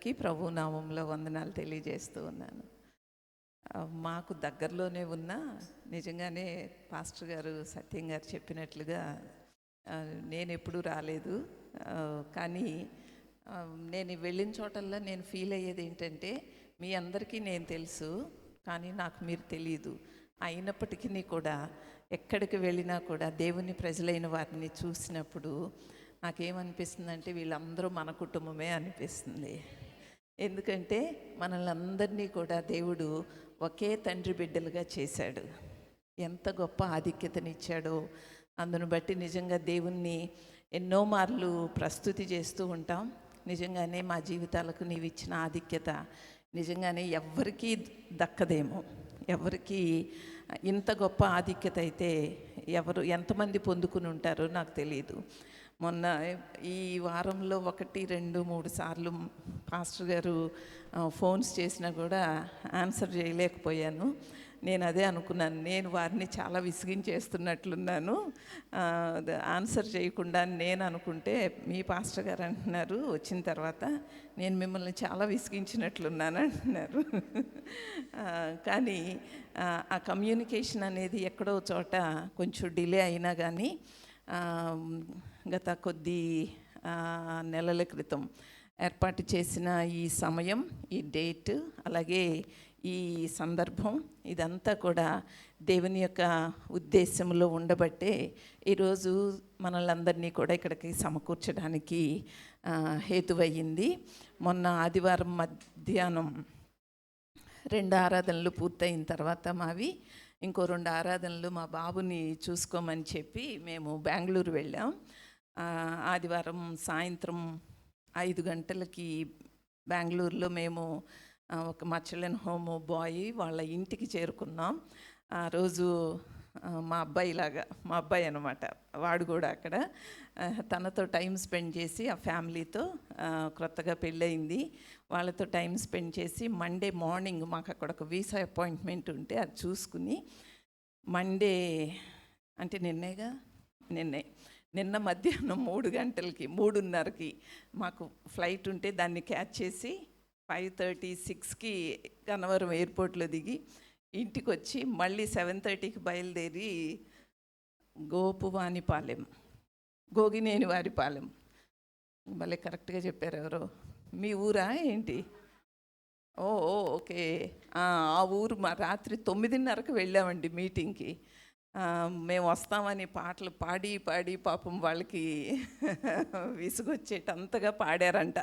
అందరికీ ప్రభు నామంలో వందనాలు తెలియజేస్తూ ఉన్నాను. మాకు దగ్గరలోనే ఉన్న నిజంగానే పాస్టర్ గారు సత్యం గారు చెప్పినట్లుగా నేను ఎప్పుడూ రాలేదు. కానీ నేను వెళ్ళిన చోటల్లో నేను ఫీల్ అయ్యేది ఏంటంటే, మీ అందరికీ నేను తెలుసు, కానీ నాకు మీరు తెలియదు. అయినప్పటికీ కూడా ఎక్కడికి వెళ్ళినా కూడా దేవుని ప్రజలైన వారిని చూసినప్పుడు నాకేమనిపిస్తుందంటే వీళ్ళందరూ మన కుటుంబమే అనిపిస్తుంది. ఎందుకంటే మనల్ని అందరినీ కూడా దేవుడు ఒకే తండ్రి బిడ్డలుగా చేశాడు. ఎంత గొప్ప ఆధిక్యతనిచ్చాడో అందును బట్టి నిజంగా దేవుణ్ణి ఎన్నో మార్లు ప్రస్తుతి చేస్తూ ఉంటాం. నిజంగానే మా జీవితాలకు నీవు ఇచ్చిన ఆధిక్యత నిజంగానే ఎవ్వరికీ దక్కదేమో. ఎవరికి ఇంత గొప్ప ఆధిక్యత అయితే ఎంతమంది పొందుకుని ఉంటారో నాకు తెలియదు. మొన్న ఈ వారంలో 1, 2, 3 సార్లు పాస్టర్ గారు ఫోన్స్ చేసినా కూడా ఆన్సర్ చేయలేకపోయాను. నేను అదే అనుకున్నాను, నేను వారిని చాలా విసిగించేస్తున్నట్లున్నాను ఆన్సర్ చేయకుండా. నేను అనుకుంటే మీ పాస్టర్ గారు అంటున్నారు వచ్చిన తర్వాత, నేను మిమ్మల్ని చాలా విసిగించినట్లున్నాను అంటున్నారు. కానీ ఆ కమ్యూనికేషన్ అనేది ఎక్కడో చోట కొంచెం డిలే అయినా కానీ గత కొద్ది నెలల క్రితం ఏర్పాటు చేసిన ఈ సమయం, ఈ డేట్, అలాగే ఈ సందర్భం ఇదంతా కూడా దేవుని యొక్క ఉద్దేశంలో ఉండబట్టే ఈరోజు మనల్ని కూడా ఇక్కడికి సమకూర్చడానికి హేతువయ్యింది. మొన్న ఆదివారం మధ్యాహ్నం 2 ఆరాధనలు పూర్తయిన తర్వాత మావి ఇంకో 2 ఆరాధనలు మా బాబుని చూసుకోమని చెప్పి మేము బెంగళూరు వెళ్ళాం. ఆదివారం సాయంత్రం 5 గంటలకి బెంగళూరులో మేము ఒక మా చిల్డ్రన్ హోమ్ బాయ్ వాళ్ళ ఇంటికి చేరుకున్నాం. ఆ రోజు మా అబ్బాయి అనమాట, వాడు కూడా అక్కడ తనతో టైం స్పెండ్ చేసి ఆ ఫ్యామిలీతో క్రొత్తగా పెళ్ళయింది వాళ్ళతో టైం స్పెండ్ చేసి మండే మార్నింగ్ మాకు అక్కడ ఒక వీసా అపాయింట్మెంట్ ఉంటే అది చూసుకుని మండే అంటే నిన్న మధ్యాహ్నం 3 గంటలకి 3:30కి మాకు ఫ్లైట్ ఉంటే దాన్ని క్యాచ్ చేసి 5:30, 6కి గన్నవరం ఎయిర్పోర్ట్లో దిగి ఇంటికి వచ్చి మళ్ళీ 7:30కి బయలుదేరి గోగినేనివారిపాలెం భలే కరెక్ట్గా చెప్పారు. ఎవరో మీ ఊరా ఏంటి? ఓకే. ఆ ఊరు మా రాత్రి 9:30కి వెళ్ళామండి మీటింగ్కి. మేము వస్తామని పాటలు పాడి పాపం వాళ్ళకి విసుగొచ్చేటంతగా పాడారంట.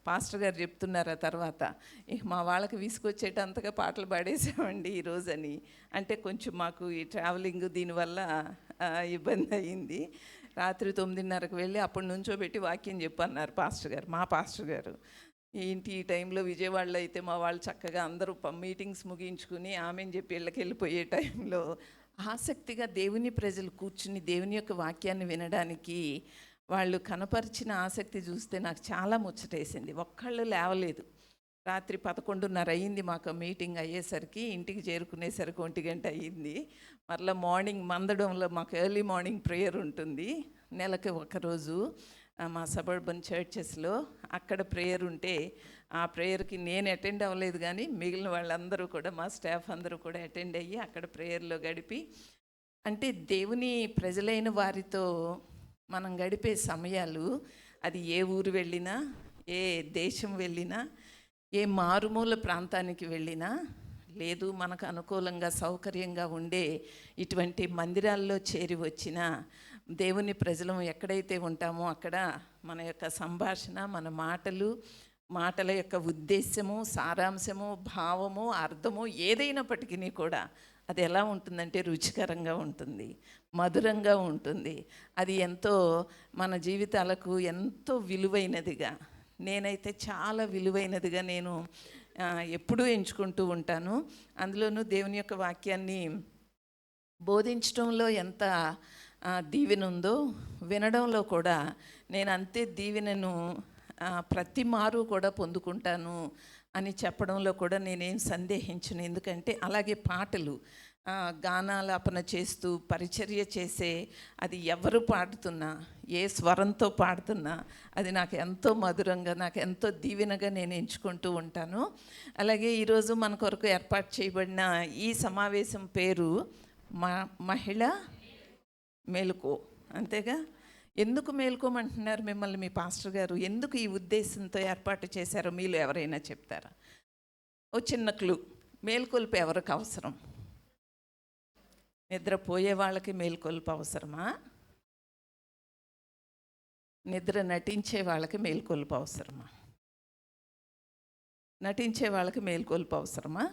పాస్టర్ గారు చెప్తున్నారు ఆ తర్వాత, మా వాళ్ళకి విసుగొచ్చేటంతగా పాటలు పాడేసామండి ఈరోజని. అంటే కొంచెం మాకు ఈ ట్రావెలింగ్ దీనివల్ల ఇబ్బంది అయ్యింది. రాత్రి 9:30కి వెళ్ళి అప్పటి నుంచో పెట్టి వాక్యం చెప్పన్నారు పాస్టర్ గారు, మా పాస్టర్ గారు. ఈ టైంలో విజయవాడలో అయితే మా వాళ్ళు చక్కగా అందరూ మీటింగ్స్ ముగించుకుని ఆమెను చెప్పి వెళ్ళిపోయే టైంలో ఆసక్తిగా దేవుని ప్రజలు కూర్చుని దేవుని యొక్క వాక్యాన్ని వినడానికి వాళ్ళు కనపరిచిన ఆసక్తి చూస్తే నాకు చాలా ముచ్చటేసింది. ఒక్కళ్ళు లేవలేదు. రాత్రి 11:30 అయ్యింది మాకు మీటింగ్ అయ్యేసరికి. ఇంటికి చేరుకునేసరికి 1 గంట అయ్యింది. మరలా మార్నింగ్ మందడంలో మాకు ఎర్లీ మార్నింగ్ ప్రేయర్ ఉంటుంది నెలకి ఒకరోజు మా సబర్బన్ చర్చెస్లో. అక్కడ ప్రేయర్ ఉంటే ఆ ప్రేయర్కి నేను అటెండ్ అవ్వలేదు, కానీ మిగిలిన వాళ్ళందరూ కూడా మా స్టాఫ్ అందరూ కూడా అటెండ్ అయ్యి అక్కడ ప్రేయర్లో గడిపి, అంటే దేవుని ప్రజలైన వారితో మనం గడిపే సమయాలు, అది ఏ ఊరు వెళ్ళినా, ఏ దేశం వెళ్ళినా, ఏ మారుమూల ప్రాంతానికి వెళ్ళినా, లేదు మనకు అనుకూలంగా సౌకర్యంగా ఉండే ఇటువంటి మందిరాల్లో చేరి వచ్చిన దేవుని ప్రజలం ఎక్కడైతే ఉంటామో అక్కడ మన యొక్క సంభాషణ, మన మాటల యొక్క ఉద్దేశము, సారాంశము, భావము, అర్థము ఏదైనప్పటికీ కూడా అది ఎలా ఉంటుందంటే రుచికరంగా ఉంటుంది, మధురంగా ఉంటుంది. అది ఎంతో మన జీవితాలకు ఎంతో విలువైనదిగా, నేనైతే చాలా విలువైనదిగా నేను ఎప్పుడూ ఎంచుకుంటూ ఉంటాను. అందులోనూ దేవుని యొక్క వాక్యాన్ని బోధించడంలో ఎంత దీవెన ఉందో, వినడంలో కూడా నేను అంతే దీవెనను ప్రతి మారు కూడా పొందుకుంటాను అని చెప్పడంలో కూడా నేనేం సందేహించను. ఎందుకంటే అలాగే పాటలు గానాలాపన చేస్తూ పరిచర్య చేసే అది ఎవరు పాడుతున్నా, ఏ స్వరంతో పాడుతున్నా అది నాకు ఎంతో మధురంగా, నాకు ఎంతో దీవెనగా నేను ఎంచుకుంటూ ఉంటాను. అలాగే ఈరోజు మన కొరకు ఏర్పాటు చేయబడిన ఈ సమావేశం పేరు మహిళ మేలుకో. అంతేగా? ఎందుకు మేలుకోమంటున్నారు మిమ్మల్ని మీ పాస్టర్ గారు? ఎందుకు ఈ ఉద్దేశంతో ఏర్పాటు చేశారో మీలో ఎవరైనా చెప్తారా? ఓ చిన్న క్లూ. మేల్కొల్పు ఎవరికి అవసరం? నిద్రపోయే వాళ్ళకి మేల్కొల్పు అవసరమా? నిద్ర నటించే వాళ్ళకి మేల్కొల్పు అవసరమా? నటించే వాళ్ళకి మేల్కొల్పు అవసరమా?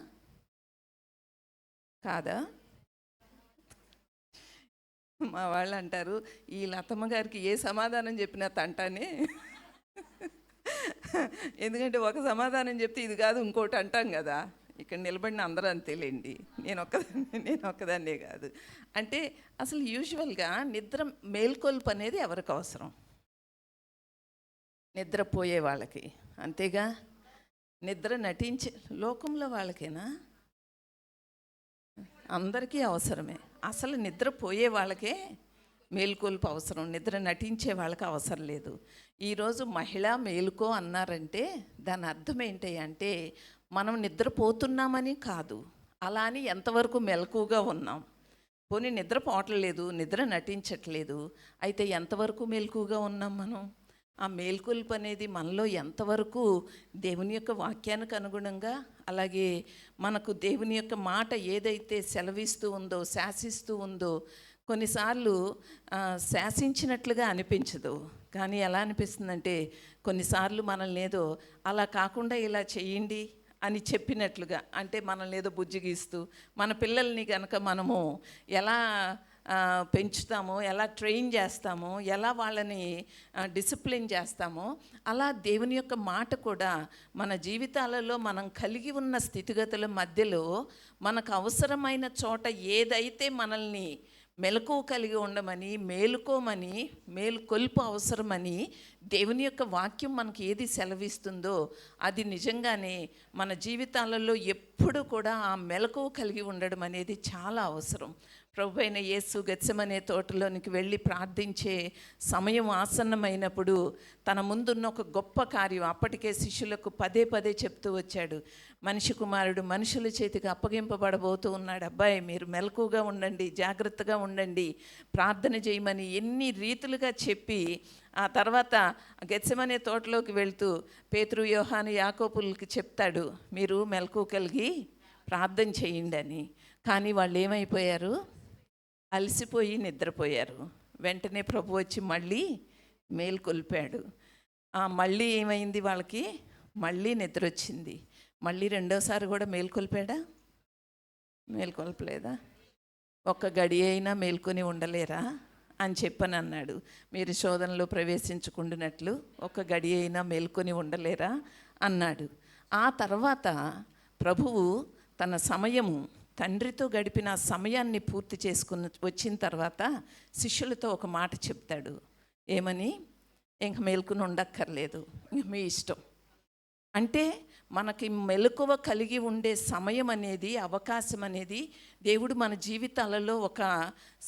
కాదా? మా వాళ్ళు అంటారు, ఈ లతమ్మ గారికి ఏ సమాధానం చెప్పినా తంటానే. ఎందుకంటే ఒక సమాధానం చెప్తే ఇది కాదు ఇంకోటి అంటాం కదా. ఇక్కడ నిలబడిన అందరూ అంతేలేండి, నేను ఒక్కదాన్నే కాదు. అంటే అసలు యూజువల్గా నిద్ర మేల్కొల్పు అనేది ఎవరికి అవసరం? నిద్రపోయే వాళ్ళకి. అంతేగా? నిద్ర నటించే లోకంలో వాళ్ళకేనా? అందరికీ అవసరమే. అసలు నిద్రపోయే వాళ్ళకే మేల్కొల్పు అవసరం, నిద్ర నటించే వాళ్ళకి అవసరం లేదు. ఈరోజు మహిళ మేలుకో అన్నారంటే దాని అర్థం ఏంటి అంటే, మనం నిద్రపోతున్నామని కాదు, అలా అని ఎంతవరకు మెలకుగా ఉన్నాం. పోనీ నిద్రపోవట్లేదు, నిద్ర నటించట్లేదు, అయితే ఎంతవరకు మెలకుగా ఉన్నాం మనం? ఆ మేల్కొల్పు అనేది మనలో ఎంతవరకు దేవుని యొక్క వాక్యానికి అనుగుణంగా, అలాగే మనకు దేవుని యొక్క మాట ఏదైతే సెలవిస్తూ ఉందో, శాసిస్తూ ఉందో, కొన్నిసార్లు శాసించినట్లుగా అనిపించదు, కానీ ఎలా అనిపిస్తుందంటే కొన్నిసార్లు మనల్ని ఏదో అలా కాకుండా ఇలా చేయండి అని చెప్పినట్లుగా, అంటే మనల్ని ఏదో బుజ్జిగిస్తూ, మన పిల్లల్ని కనుక మనము ఎలా పెంచుతామో, ఎలా ట్రైన్ చేస్తామో, ఎలా వాళ్ళని డిసిప్లిన్ చేస్తామో, అలా దేవుని యొక్క మాట కూడా మన జీవితాలలో మనం కలిగి ఉన్న స్థితిగతుల మధ్యలో మనకు అవసరమైన చోట ఏదైతే మనల్ని మెలకువ కలిగి ఉండమని, మేలుకోమని, మేలుకొల్పు అవసరమని దేవుని యొక్క వాక్యం మనకి ఏది సెలవిస్తుందో అది నిజంగానే మన జీవితాలలో ఎప్పుడు కూడా ఆ మెలకువ కలిగి ఉండడం అనేది చాలా అవసరం. ప్రభువైన యేసు గెత్సెమనే తోటలోనికి వెళ్ళి ప్రార్థించే సమయం ఆసన్నమైనప్పుడు తన ముందున్న ఒక గొప్ప కార్యం అప్పటికే శిష్యులకు పదే పదే చెప్తూ వచ్చాడు. మనిషి కుమారుడు మనుషుల చేతికి అప్పగింపబడబోతూ ఉన్నాడు, అబ్బాయి మీరు మెలకుగా ఉండండి, జాగ్రత్తగా ఉండండి, ప్రార్థన చేయమని ఎన్ని రీతులుగా చెప్పి ఆ తర్వాత గెత్సెమనే తోటలోకి వెళ్తూ పేతురు, యోహాను, యాకోబులకి చెప్తాడు, మీరు మెలకువ కలిగి ప్రార్థన చేయండి అని. కానీ వాళ్ళు ఏమైపోయారు? అలసిపోయి నిద్రపోయారు. వెంటనే ప్రభు వచ్చి మళ్ళీ మేల్కొల్పాడు. మళ్ళీ ఏమైంది వాళ్ళకి? మళ్ళీ నిద్ర వచ్చింది. మళ్ళీ రెండోసారి కూడా మేల్కొల్పాడా? మేల్కొల్పలేదా? ఒక్క గడి అయినా మేల్కొని ఉండలేరా అని చెప్పని అన్నాడు. మీరు శోధనలో ప్రవేశించుకుంటున్నట్లు ఒక్క గడి అయినా మేల్కొని ఉండలేరా అన్నాడు. ఆ తర్వాత ప్రభువు తన సమయము, తండ్రితో గడిపిన సమయాన్ని పూర్తి చేసుకుని వచ్చిన తర్వాత శిష్యులతో ఒక మాట చెప్తాడు. ఏమని? ఇంక మేల్కొని ఉండక్కర్లేదు, ఇంక మీ ఇష్టం. అంటే మనకి మెలకువ కలిగి ఉండే సమయం అనేది, అవకాశం అనేది దేవుడు మన జీవితాలలో ఒక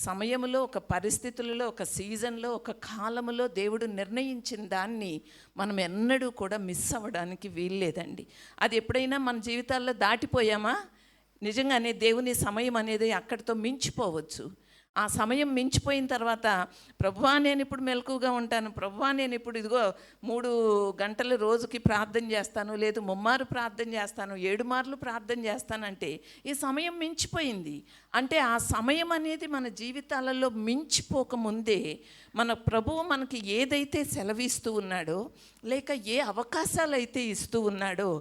సమయంలో, ఒక పరిస్థితులలో, ఒక సీజన్లో, ఒక కాలంలో దేవుడు నిర్ణయించిన దాన్ని మనం ఎన్నడూ కూడా మిస్ అవ్వడానికి వీల్లేదండి. అది ఎప్పుడైనా మన జీవితాల్లో దాటిపోయామా, నిజంగానే దేవుని సమయం అనేది అక్కడితో మించిపోవచ్చు. ఆ సమయం మించిపోయిన తర్వాత ప్రభువా నేను ఇప్పుడు మెలకువగా ఉంటాను, ప్రభువా నేను ఇప్పుడు ఇదిగో 3 గంటలు రోజుకి ప్రార్థన చేస్తాను, లేదు 3 మారు ప్రార్థన చేస్తాను, 7 మార్లు ప్రార్థన చేస్తానంటే ఈ సమయం మించిపోయింది. అంటే ఆ సమయం అనేది మన జీవితాలలో మించిపోకముందే మన ప్రభువు మనకి ఏదైతే సెలవిస్తూ ఉన్నాడో, లేక ఏ అవకాశాలు అయితే ఇస్తూ ఉన్నాడో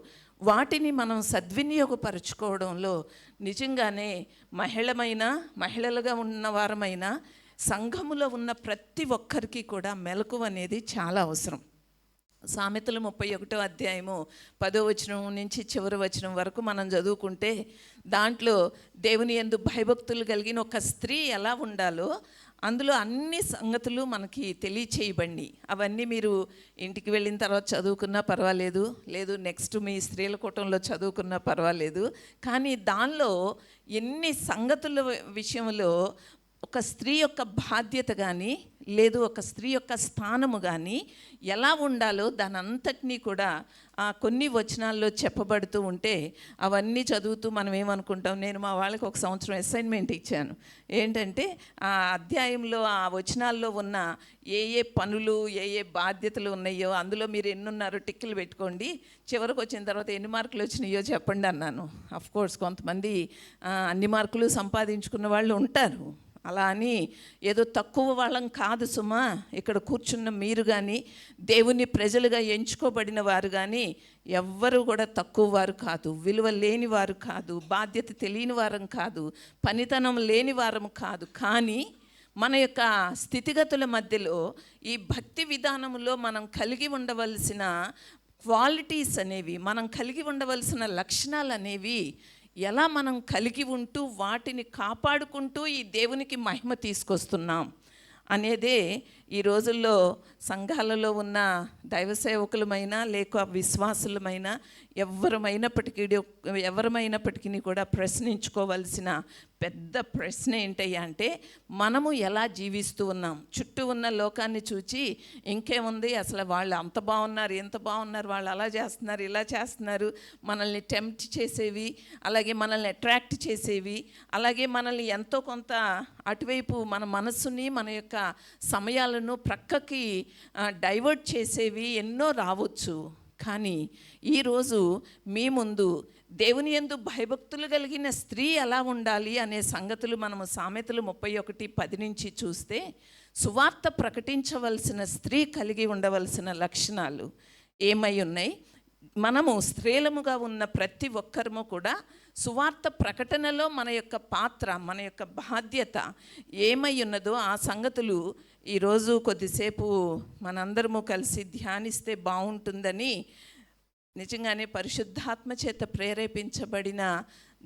వాటిని మనం సద్వినియోగపరచుకోవడంలో నిజంగానే మహిళలుగా ఉన్నవారమైనా సంఘములో ఉన్న ప్రతి ఒక్కరికి కూడా మెలకువ అనేది చాలా అవసరం. సామెతలు 31వ అధ్యాయము 10వ వచనం నుంచి చివరి వచనం వరకు మనం చదువుకుంటే దాంట్లో దేవుని యందు భయభక్తులు కలిగిన ఒక స్త్రీ ఎలా ఉండాలో అందులో అన్ని సంగతులు మనకి తెలియచేయబడి, అవన్నీ మీరు ఇంటికి వెళ్ళిన తర్వాత చదువుకున్నా పర్వాలేదు, లేదు నెక్స్ట్ మీ స్త్రీల కూటంలో చదువుకున్నా పర్వాలేదు. కానీ దానిలో ఎన్ని సంగతుల విషయంలో ఒక స్త్రీ యొక్క బాధ్యత కానీ, లేదు ఒక స్త్రీ యొక్క స్థానము కానీ ఎలా ఉండాలో దాని అంతటినీ కూడా కొన్ని వచనాల్లో చెప్పబడుతూ ఉంటే అవన్నీ చదువుతూ మనం ఏమనుకుంటాం. నేను మా వాళ్ళకి ఒక సంవత్సరం అసైన్మెంట్ ఇచ్చాను. ఏంటంటే ఆ అధ్యాయంలో ఆ వచనాల్లో ఉన్న ఏ ఏ పనులు, ఏ ఏ బాధ్యతలు ఉన్నాయో అందులో మీరు ఎన్నున్నారో టిక్కులు పెట్టుకోండి, చివరికి వచ్చిన తర్వాత ఎన్ని మార్కులు వచ్చినాయో చెప్పండి అన్నాను. అఫ్కోర్స్ కొంతమంది అన్ని మార్కులు సంపాదించుకున్న వాళ్ళు ఉంటారు. అలా అని ఏదో తక్కువ వాళ్ళం కాదు సుమా. ఇక్కడ కూర్చున్న మీరు కానీ, దేవుని ప్రజలుగా ఎంచుకోబడిన వారు కానీ ఎవ్వరూ కూడా తక్కువ వారు కాదు, విలువ లేని వారు కాదు, బాధ్యత తెలియని వారం కాదు, పనితనం లేని వారం కాదు. కానీ మన యొక్క స్థితిగతుల మధ్యలో ఈ భక్తి విధానంలో మనం కలిగి ఉండవలసిన క్వాలిటీస్ అనేవి, మనం కలిగి ఉండవలసిన లక్షణాలు అనేవి ఎలా మనం కలిగి ఉంటూ వాటిని కాపాడుకుంటూ ఈ దేవునికి మహిమ తీసుకొస్తున్నాం అనేదే ఈ రోజుల్లో సంఘాలలో ఉన్న దైవ సేవకులమైనా లేక విశ్వాసులమైనా ఎవరమైనప్పటికీ కూడా ప్రశ్నించుకోవాల్సిన పెద్ద ప్రశ్న ఏంటయ్యా అంటే, మనము ఎలా జీవిస్తూ ఉన్నాం. చుట్టూ ఉన్న లోకాన్ని చూచి ఇంకేముంది, అసలు వాళ్ళు అంత బాగున్నారు, ఎంత బాగున్నారు, వాళ్ళు అలా చేస్తున్నారు, ఇలా చేస్తున్నారు, మనల్ని టెంప్ట్ చేసేవి, అలాగే మనల్ని అట్రాక్ట్ చేసేవి, అలాగే మనల్ని ఎంతో కొంత అటువైపు మన మనస్సుని, మన యొక్క సమయాలను ప్రక్కకి డైవర్ట్ చేసేవి ఎన్నో రావచ్చు. కానీ ఈరోజు మీ ముందు దేవుని యందు భయభక్తులు కలిగిన స్త్రీ ఎలా ఉండాలి అనే సంగతులు మనము సామెతలు 31:10 నుంచి చూస్తే, సువార్త ప్రకటించవలసిన స్త్రీ కలిగి ఉండవలసిన లక్షణాలు ఏమై ఉన్నాయి. మనము స్త్రీలముగా ఉన్న ప్రతి ఒక్కరము కూడా సువార్త ప్రకటనలో మన యొక్క పాత్ర, మన యొక్క బాధ్యత ఏమై ఉన్నదో ఆ సంగతులు ఈరోజు కొద్దిసేపు మనందరము కలిసి ధ్యానిస్తే బాగుంటుందని నిజంగానే పరిశుద్ధాత్మ చేత ప్రేరేపించబడిన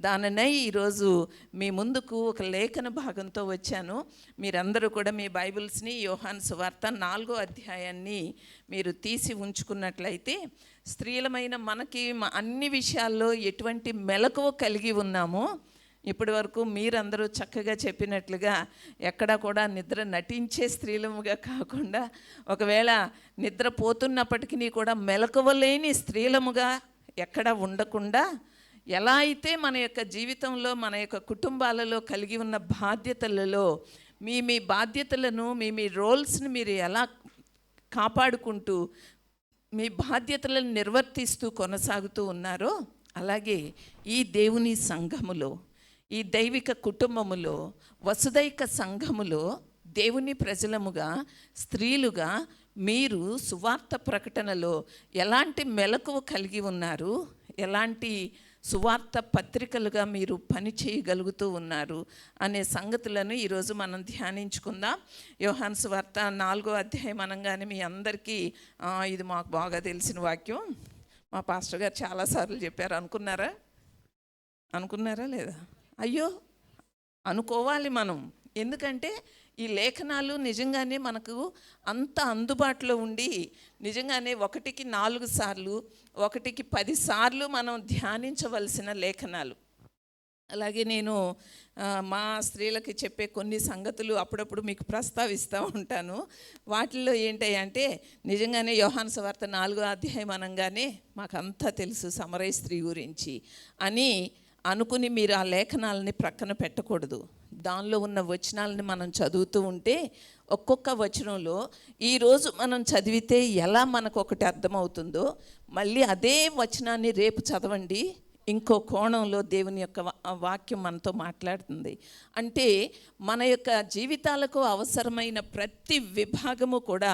దానినై ఈరోజు మీ ముందుకు ఒక లేఖన భాగంతో వచ్చాను. మీరందరూ కూడా మీ బైబిల్స్ని యోహాను సువార్త 4వ అధ్యాయాన్ని మీరు తీసి ఉంచుకున్నట్లయితే, స్త్రీలమైన మనకి అన్ని విషయాల్లో ఎటువంటి మెలకువ కలిగి ఉన్నామో, ఇప్పటి వరకు మీరందరూ చక్కగా చెప్పినట్లుగా ఎక్కడా కూడా నిద్ర నటించే స్త్రీలముగా కాకుండా, ఒకవేళ నిద్ర పోతున్నప్పటికీ కూడా మెలకువలేని స్త్రీలముగా ఎక్కడ ఉండకుండా, ఎలా అయితే మన యొక్క జీవితంలో, మన యొక్క కుటుంబాలలో కలిగి ఉన్న బాధ్యతలలో మీ బాధ్యతలను, మీ రోల్స్ని మీరు ఎలా కాపాడుకుంటూ మీ బాధ్యతలను నిర్వర్తిస్తూ కొనసాగుతూ ఉన్నారో, అలాగే ఈ దేవుని సంఘములో, ఈ దైవిక కుటుంబములో, వసుదైక సంఘములో దేవుని ప్రజలముగా, స్త్రీలుగా మీరు సువార్త ప్రకటనలో ఎలాంటి మెలకువ కలిగి ఉన్నారు, ఎలాంటి సువార్త పత్రికలుగా మీరు పని చేయగలుగుతూ ఉన్నారు అనే సంగతులను ఈరోజు మనం ధ్యానించుకుందాం. యోహాను సువార్త 4వ అధ్యాయం అనగానే మీ అందరికీ ఇది మాకు బాగా తెలిసిన వాక్యం, మా పాస్టర్ గారు చాలాసార్లు చెప్పారు. అనుకున్నారా లేదా? అయ్యో, అనుకోవాలి మనం. ఎందుకంటే ఈ లేఖనాలు నిజంగానే మనకు అంత అందుబాటులో ఉండి, నిజంగానే 1కి 4 సార్లు, 1కి 10 సార్లు మనం ధ్యానించవలసిన లేఖనాలు. అలాగే నేను మా స్త్రీలకి చెప్పే కొన్ని సంగతులు అప్పుడప్పుడు మీకు ప్రస్తావిస్తూ ఉంటాను. వాటిల్లో ఏంటంటే, నిజంగానే యోహాను సువార్త 4వ అధ్యాయం అనగానే మాకంతా తెలుసు సమరయ స్త్రీ గురించి అని అనుకుని మీరు ఆ లేఖనాలని ప్రక్కన పెట్టకూడదు. దానిలో ఉన్న వచనాలని మనం చదువుతూ ఉంటే, ఒక్కొక్క వచనంలో ఈరోజు మనం చదివితే ఎలా మనకు ఒకటి అర్థమవుతుందో, మళ్ళీ అదే వచనాన్ని రేపు చదవండి, ఇంకో కోణంలో దేవుని యొక్క వాక్యం మనతో మాట్లాడుతుంది. అంటే మన యొక్క జీవితాలకు అవసరమైన ప్రతి విభాగము కూడా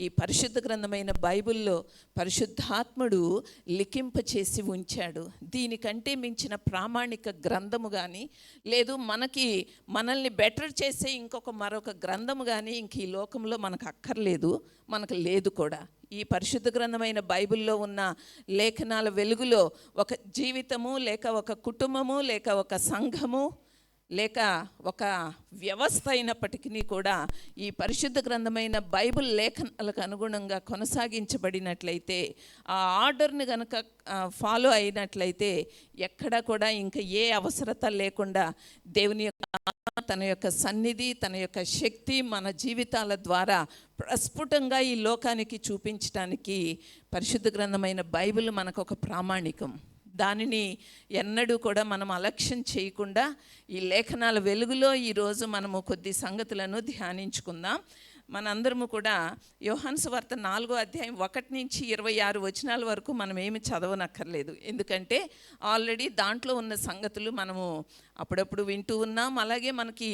ఈ పరిశుద్ధ గ్రంథమైన బైబిల్లో పరిశుద్ధాత్ముడు లిఖింప చేసి ఉంచాడు. దీనికంటే మించిన ప్రామాణిక గ్రంథము కానీ, లేదు మనల్ని బెటర్ చేసే మరొక గ్రంథము కానీ ఇంక ఈ లోకంలో మనకు అక్కర్లేదు, మనకు లేదు కూడా. ఈ పరిశుద్ధ గ్రంథమైన బైబిల్లో ఉన్న లేఖనాల వెలుగులో ఒక జీవితము, లేక ఒక కుటుంబము, లేక ఒక సంఘము, లేక ఒక వ్యవస్థ అయినప్పటికీ కూడా ఈ పరిశుద్ధ గ్రంథమైన బైబిల్ లేఖనాలకు అనుగుణంగా కొనసాగించబడినట్లయితే, ఆ ఆర్డర్ని కనుక ఫాలో అయినట్లయితే ఎక్కడ కూడా ఇంకా ఏ అవసరత లేకుండా దేవుని యొక్క తన యొక్క సన్నిధి, తన యొక్క శక్తి మన జీవితాల ద్వారా ప్రస్ఫుటంగా ఈ లోకానికి చూపించడానికి పరిశుద్ధ గ్రంథమైన బైబిల్ మనకు ఒక ప్రామాణికం. దానిని ఎన్నడూ కూడా మనం అలక్ష్యం చేయకుండా ఈ లేఖనాల వెలుగులో ఈరోజు మనము కొద్ది సంగతులను ధ్యానించుకుందాం. మనందరము కూడా యోహాను సువార్త 4వ అధ్యాయం 1 నుంచి 26 వచనాల వరకు మనం ఏమి చదవనక్కర్లేదు. ఎందుకంటే ఆల్రెడీ దాంట్లో ఉన్న సంగతులు మనము అప్పుడప్పుడు వింటూ ఉన్నాం. అలాగే మనకి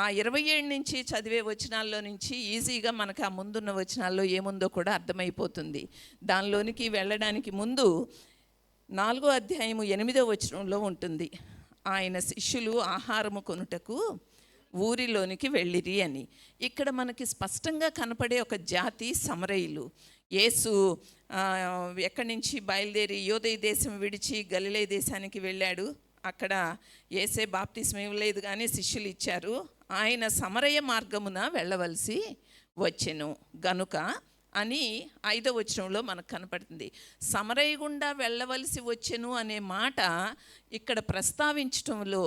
ఆ 27 నుంచి చదివే వచనాల్లో నుంచి ఈజీగా మనకు ఆ ముందున్న వచనాల్లో ఏముందో కూడా అర్థమైపోతుంది. దానిలోనికి వెళ్ళడానికి ముందు 4వ అధ్యాయము 8వ వచనంలో ఉంటుంది, ఆయన శిష్యులు ఆహారము కొనుటకు ఊరిలోనికి వెళ్ళిరి అని. ఇక్కడ మనకి స్పష్టంగా కనపడే ఒక జాతి సమరయులు. యేసు ఎక్కడి నుంచి బయలుదేరి యోదయ దేశం విడిచి గలిలయ దేశానికి వెళ్ళాడు. అక్కడ యేసే బాప్తిస్మం ఇవ్వలేదు కానీ శిష్యులు ఇచ్చారు. ఆయన సమరయ మార్గమున వెళ్ళవలసి వచ్చెను గనుక అని 5వ వచనంలో మనకు కనపడుతుంది. సమరయ గుండా వెళ్ళవలసి వచ్చెను అనే మాట ఇక్కడ ప్రస్తావించటంలో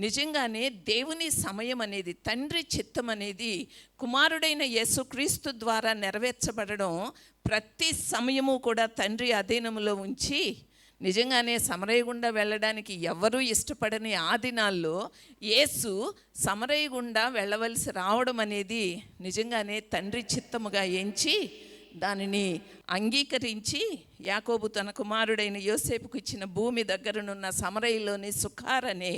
నిజంగానే దేవుని సమయం అనేది, తండ్రి చిత్తం అనేది కుమారుడైన యేసుక్రీస్తు ద్వారా నెరవేర్చబడడం, ప్రతి సమయము కూడా తండ్రి అధీనంలో ఉంచి నిజంగానే సమరయ గుండా వెళ్ళడానికి ఎవరూ ఇష్టపడని ఆ దినాల్లో యేసు సమరయ గుండా వెళ్ళవలసి రావడం అనేది నిజంగానే తండ్రి చిత్తముగా ఎంచి దానిని అంగీకరించి యాకోబు తన కుమారుడైన యోసేపుకు ఇచ్చిన భూమి దగ్గరనున్న సమరయలోని సుఖార్ అనే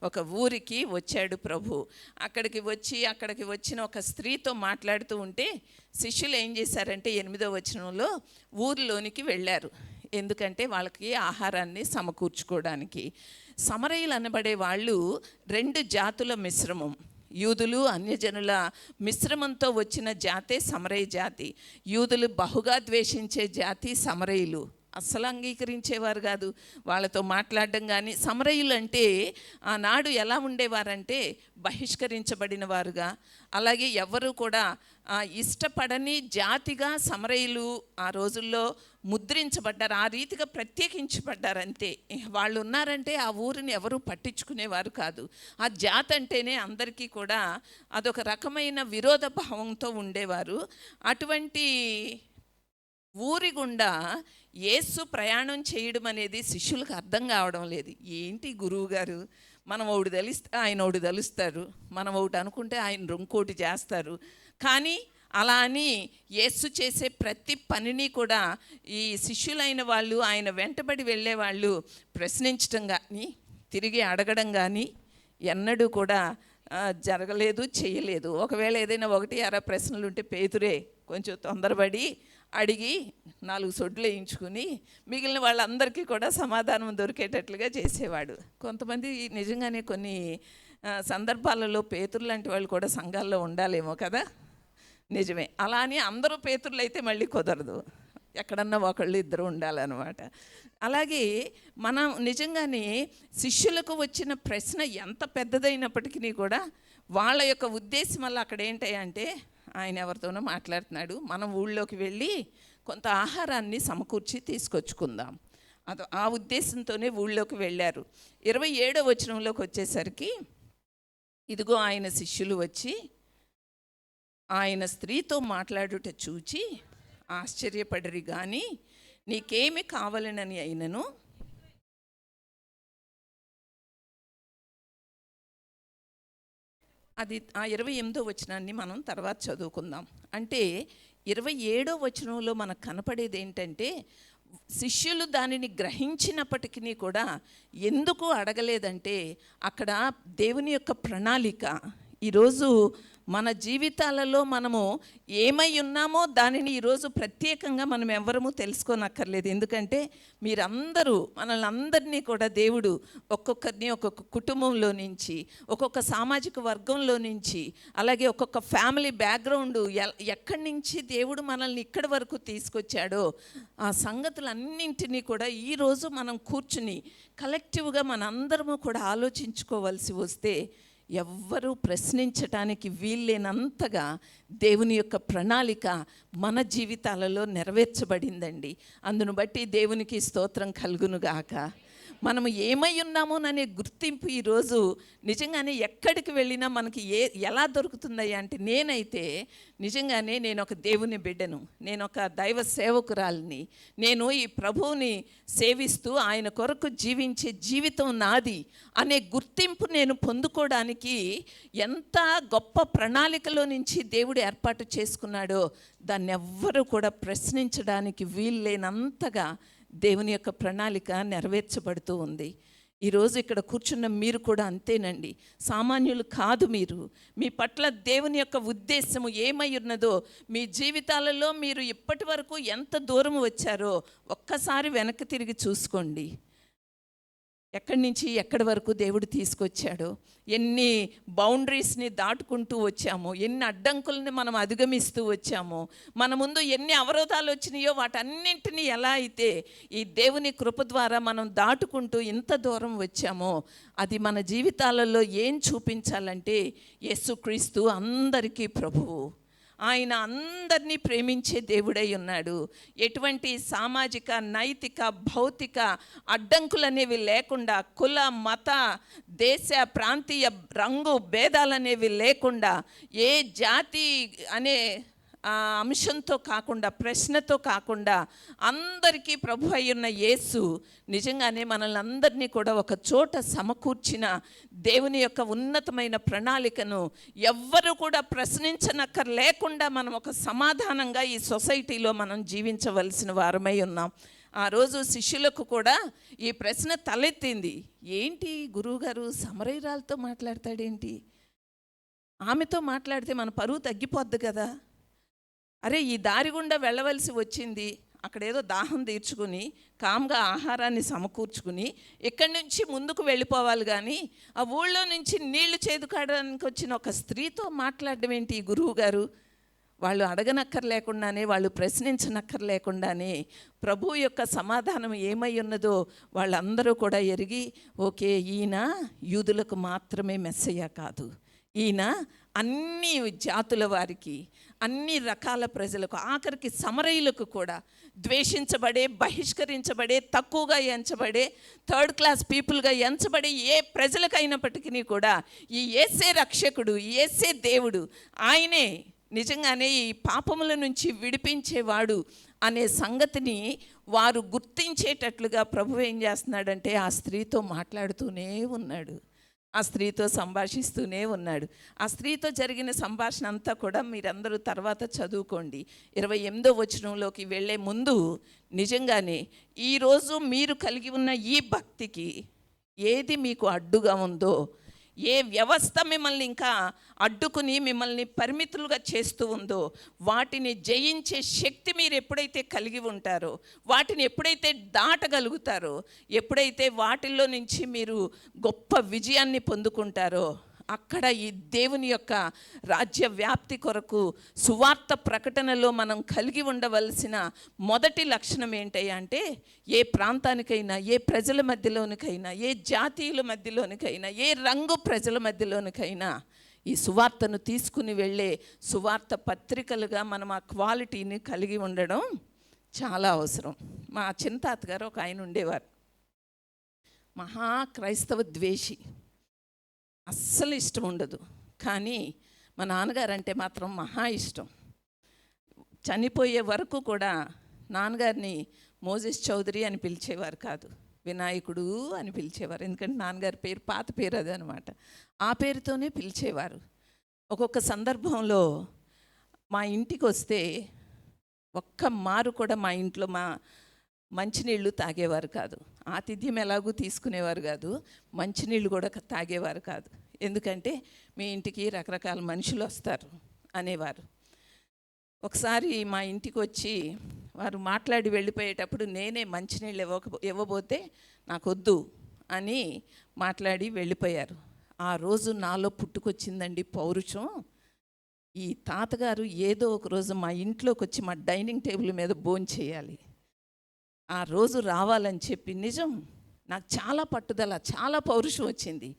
ఒక ఊరికి వచ్చాడు ప్రభు. అక్కడికి వచ్చిన ఒక స్త్రీతో మాట్లాడుతూ ఉంటే శిష్యులు ఏం చేశారంటే 8వ వచనంలో ఊరిలోనికి వెళ్ళారు. ఎందుకంటే వాళ్ళకి ఆహారాన్ని సమకూర్చుకోవడానికి. సమరయులు అనబడే వాళ్ళు 2 జాతుల మిశ్రమం. యూదులు అన్యజనుల మిశ్రమంతో వచ్చిన జాతే సమరయ జాతి. యూదులు బహుగా ద్వేషించే జాతి సమరయులు. అస్సలు అంగీకరించేవారు కాదు వాళ్ళతో మాట్లాడడం. కానీ సమరయులు అంటే ఆనాడు ఎలా ఉండేవారంటే బహిష్కరించబడిన వారుగా, అలాగే ఎవరు కూడా ఇష్టపడని జాతిగా సమరయులు ఆ రోజుల్లో ముద్రించబడ్డారు. ఆ రీతిగా ప్రత్యేకించబడ్డారు అంతే. వాళ్ళు ఉన్నారంటే ఆ ఊరిని ఎవరు పట్టించుకునేవారు కాదు. ఆ జాతి అంటేనే అందరికీ కూడా అదొక రకమైన విరోధ భావంతో ఉండేవారు. అటువంటి ఊరి గుండా యేసు ప్రయాణం చేయడం అనేది శిష్యులకు అర్థం కావడం లేదు. ఏంటి గురువు గారు, మనం ఒకటి తెలిస్తే ఆయన ఒకటి తెలుస్తారు, మనం ఒకటి అనుకుంటే ఆయన ఇంకోటి చేస్తారు. కానీ అలా అని యేసు చేసే ప్రతి పనిని కూడా ఈ శిష్యులైన వాళ్ళు, ఆయన వెంటబడి వెళ్ళే వాళ్ళు ప్రశ్నించడం కానీ తిరిగి అడగడం కానీ ఎన్నడూ కూడా జరగలేదు, చేయలేదు. ఒకవేళ ఏదైనా 1-6 ప్రశ్నలు ఉంటే పేతురే కొంచెం తొందరపడి అడిగి 4 సొడ్లు వేయించుకుని మిగిలిన వాళ్ళందరికీ కూడా సమాధానం దొరికేటట్లుగా చేసేవాడు. కొంతమంది నిజంగానే కొన్ని సందర్భాలలో పేతురు లాంటి వాళ్ళు కూడా సంఘాల్లో ఉండాలేమో కదా. నిజమే. అలా అని అందరూ పేతురులు అయితే మళ్ళీ కుదరదు, ఎక్కడన్నా ఒకళ్ళు ఇద్దరు ఉండాలన్నమాట. అలాగే మనం నిజంగానే శిష్యులకు వచ్చిన ప్రశ్న ఎంత పెద్దదైనప్పటికీ కూడా వాళ్ళ యొక్క ఉద్దేశం వల్ల అక్కడ ఏంటంటే ఆయన ఎవరితోనో మాట్లాడుతున్నాడు, మనం ఊళ్ళోకి వెళ్ళి కొంత ఆహారాన్ని సమకూర్చి తీసుకొచ్చుకుందాం. ఆ ఉద్దేశంతోనే ఊళ్ళోకి వెళ్ళారు. 27వ వచనంలోకి వచ్చేసరికి ఇదిగో ఆయన శిష్యులు వచ్చి ఆయన స్త్రీతో మాట్లాడుట చూచి ఆశ్చర్యపడరి కానీ నీకేమి కావాలనని అయినను అది ఆ 28వ వచనాన్ని మనం తర్వాత చదువుకుందాం. అంటే 27వ వచనంలో మనకు కనపడేది ఏంటంటే శిష్యులు దానిని గ్రహించినప్పటికీ కూడా ఎందుకు అడగలేదంటే అక్కడ దేవుని యొక్క ప్రణాళిక ఈరోజు మన జీవితాలలో మనము ఏమై ఉన్నామో దానిని ఈరోజు ప్రత్యేకంగా మనం ఎవరము తెలుసుకోనక్కర్లేదు. ఎందుకంటే మీరందరూ, మనల్ని అందరినీ కూడా దేవుడు ఒక్కొక్కరిని ఒక్కొక్క కుటుంబంలో నుంచి, ఒక్కొక్క సామాజిక వర్గంలో నుంచి, అలాగే ఒక్కొక్క ఫ్యామిలీ బ్యాక్గ్రౌండ్, ఎక్కడి నుంచి దేవుడు మనల్ని ఇక్కడి వరకు తీసుకొచ్చాడో ఆ సంగతులన్నింటినీ కూడా ఈరోజు మనం కూర్చుని కలెక్టివ్గా మనందరము కూడా ఆలోచించుకోవాల్సి వస్తే ఎవ్వరూ ప్రశ్నించటానికి వీల్లేనంతగా దేవుని యొక్క ప్రణాళిక మన జీవితాలలో నెరవేర్చబడిందండి. అందును బట్టి దేవునికి స్తోత్రం కలుగునుగాక. మనము ఏమై ఉన్నామోననే గుర్తింపు ఈరోజు నిజంగానే ఎక్కడికి వెళ్ళినా మనకి ఎలా దొరుకుతుందయ్యా అంటే, నేనైతే నిజంగానే నేను ఒక దేవుని బిడ్డను, నేను ఒక దైవ సేవకురాలిని, నేను ఈ ప్రభువుని సేవిస్తూ ఆయన కొరకు జీవించే జీవితం నాది అనే గుర్తింపు నేను పొందుకోవడానికి ఎంత గొప్ప ప్రణాళికలో నుంచి దేవుడు ఏర్పాటు చేసుకున్నాడో దాన్ని ఎవ్వరూ కూడా ప్రశ్నించడానికి వీల్లేనంతగా దేవుని యొక్క ప్రణాళిక నెరవేర్చబడుతూ ఉంది. ఈరోజు ఇక్కడ కూర్చున్న మీరు కూడా అంతేనండి, సామాన్యులు కాదు మీరు. మీ పట్ల దేవుని యొక్క ఉద్దేశము ఏమై ఉన్నదో, మీ జీవితాలలో మీరు ఇప్పటి వరకు ఎంత దూరం వచ్చారో ఒక్కసారి వెనక్కి తిరిగి చూసుకోండి. ఎక్కడి నుంచి ఎక్కడి వరకు దేవుడు తీసుకొచ్చాడో, ఎన్ని బౌండరీస్ని దాటుకుంటూ వచ్చామో, ఎన్ని అడ్డంకుల్ని మనం అధిగమిస్తూ వచ్చామో, మన ముందు ఎన్ని అవరోధాలు వచ్చినాయో వాటన్నింటినీ ఎలా అయితే ఈ దేవుని కృప ద్వారా మనం దాటుకుంటూ ఇంత దూరం వచ్చామో, అది మన జీవితాలలో ఏం చూపించాలంటే యేసుక్రీస్తు అందరికీ ప్రభువు. ఆయన అందరినీ ప్రేమించే దేవుడై ఉన్నాడు. ఎటువంటి సామాజిక, నైతిక, భౌతిక అడ్డంకులనేవి లేకుండా, కుల, మత, దేశ, ప్రాంతీయ, రంగు భేదాలనేవి లేకుండా, ఏ జాతి అనే అంశంతో కాకుండా, ప్రశ్నతో కాకుండా అందరికీ ప్రభు అయ్యున్న యేసు నిజంగానే మనల్ని అందరినీ కూడా ఒక చోట సమకూర్చిన దేవుని యొక్క ఉన్నతమైన ప్రణాళికను ఎవ్వరూ కూడా ప్రశ్నించనక్కర్ లేకుండా మనం ఒక సమాధానంగా ఈ సొసైటీలో మనం జీవించవలసిన వారమై ఉన్నాం. ఆ రోజు శిష్యులకు కూడా ఈ ప్రశ్న తలెత్తింది, ఏంటి గురువుగారు సమరయురాలతో మాట్లాడతాడేంటి? ఆమెతో మాట్లాడితే మన పరువు తగ్గిపోద్ది కదా. అరే, ఈ దారి గుండా వెళ్ళవలసి వచ్చింది, అక్కడేదో దాహం తీర్చుకుని కామ్గా ఆహారాన్ని సమకూర్చుకుని ఇక్కడి నుంచి ముందుకు వెళ్ళిపోవాలి, కానీ ఆ ఊళ్ళో నుంచి నీళ్లు చేదుకోవడానికి వచ్చిన ఒక స్త్రీతో మాట్లాడడం ఏంటి ఈ గురువు గారు? వాళ్ళు అడగనక్కర్లేకుండానే, వాళ్ళు ప్రశ్నించనక్కర్లేకుండానే ప్రభు యొక్క సమాధానం ఏమై ఉన్నదో వాళ్ళందరూ కూడా ఎరిగి, ఓకే, ఈయన యూదులకు మాత్రమే మెస్సయ్య కాదు, ఈయన అన్ని జాతుల వారికి, అన్ని రకాల ప్రజలకు, ఆఖరికి సమరయులకు కూడా, ద్వేషించబడే, బహిష్కరించబడే, తక్కువగా ఎంచబడే, థర్డ్ క్లాస్ పీపుల్గా ఎంచబడే ఏ ప్రజలకైనప్పటికీ కూడా ఈ యేసే రక్షకుడు, యేసే దేవుడు, ఆయనే నిజంగానే ఈ పాపముల నుంచి విడిపించేవాడు అనే సంగతిని వారు గుర్తించేటట్లుగా ప్రభు ఏం చేస్తున్నాడంటే ఆ స్త్రీతో మాట్లాడుతూనే ఉన్నాడు, ఆ స్త్రీతో సంభాషిస్తూనే ఉన్నాడు. ఆ స్త్రీతో జరిగిన సంభాషణ అంతా కూడా మీరందరూ తర్వాత చదువుకోండి. 28వ వచనంలోకి వెళ్ళే ముందు నిజంగానే ఈరోజు మీరు కలిగి ఉన్న ఈ భక్తికి ఏది మీకు అడ్డుగా ఉందో, ఏ వ్యవస్థ మిమ్మల్ని ఇంకా అడ్డుకుని మిమ్మల్ని పరిమితులుగా చేస్తూ ఉందో, వాటిని జయించే శక్తి మీరు ఎప్పుడైతే కలిగి ఉంటారో, వాటిని ఎప్పుడైతే దాటగలుగుతారో, ఎప్పుడైతే వాటిల్లో నుంచి మీరు గొప్ప విజయాన్ని పొందుకుంటారో, అక్కడ ఈ దేవుని యొక్క రాజ్య వ్యాప్తి కొరకు సువార్త ప్రకటనలో మనం కలిగి ఉండవలసిన మొదటి లక్షణం ఏంటయ్యా అంటే, ఏ ప్రాంతానికైనా, ఏ ప్రజల మధ్యలోనికైనా, ఏ జాతీయుల మధ్యలోనికైనా, ఏ రంగు ప్రజల మధ్యలోనికైనా ఈ సువార్తను తీసుకుని వెళ్ళే సువార్త పత్రికలుగా మనం ఆ క్వాలిటీని కలిగి ఉండడం చాలా అవసరం. మా చిన్న తాతగారు ఒక ఆయన ఉండేవారు, మహా క్రైస్తవ ద్వేషి, అస్సలు ఇష్టం ఉండదు. కానీ మా నాన్నగారు అంటే మాత్రం మహా ఇష్టం. చనిపోయే వరకు కూడా నాన్నగారిని మోజెస్ చౌదరి అని పిలిచేవారు కాదు, వినాయకుడు అని పిలిచేవారు. ఎందుకంటే నాన్నగారి పేరు పాత పేరు అది అనమాట, ఆ పేరుతోనే పిలిచేవారు. ఒక్కొక్క సందర్భంలో మా ఇంటికి వస్తే ఒక్క మారు కూడా మా ఇంట్లో మంచినీళ్ళు తాగేవారు కాదు. ఆతిథ్యం ఎలాగూ తీసుకునేవారు కాదు, మంచినీళ్ళు కూడా తాగేవారు కాదు. ఎందుకంటే మీ ఇంటికి రకరకాల మనుషులు వస్తారు అనేవారు. ఒకసారి మా ఇంటికి వచ్చి వారు మాట్లాడి వెళ్ళిపోయేటప్పుడు నేనే మంచినీళ్ళు ఇవ్వబోతే నాకు వద్దు అని మాట్లాడి వెళ్ళిపోయారు. ఆ రోజు నాలో పుట్టుకొచ్చిందండి పౌరుషం. ఈ తాతగారు ఏదో ఒక రోజు మా ఇంట్లోకి వచ్చి మా డైనింగ్ టేబుల్ మీద భోంచేయాలి, ఆ రోజు రావాలని చెప్పి నిజం నాకు చాలా పట్టుదల, చాలా పౌరుషం వచ్చింది.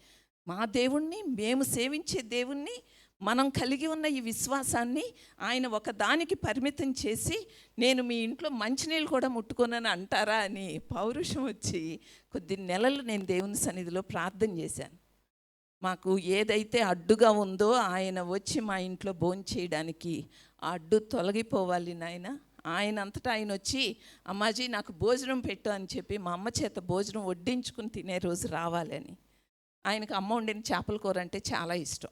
మా దేవుణ్ణి, మేము సేవించే దేవుణ్ణి, మనం కలిగి ఉన్న ఈ విశ్వాసాన్ని ఆయన ఒకదానికి పరిమితం చేసి నేను మీ ఇంట్లో మంచినీళ్ళు కూడా ముట్టుకోనని అంటారా అని పౌరుషం వచ్చి కొద్ది నెలలు నేను దేవుని సన్నిధిలో ప్రార్థన చేశాను. మాకు ఏదైతే అడ్డుగా ఉందో ఆయన వచ్చి మా ఇంట్లో భోంచేయడానికి ఆ అడ్డు తొలగిపోవాలి నాయన. ఆయన అంతటా ఆయన వచ్చి అమ్మాజీ నాకు భోజనం పెట్టు అని చెప్పి మా అమ్మ చేత భోజనం వడ్డించుకుని తినే రోజు రావాలని. ఆయనకు అమ్మ వండిన చేపల కూర అంటే చాలా ఇష్టం.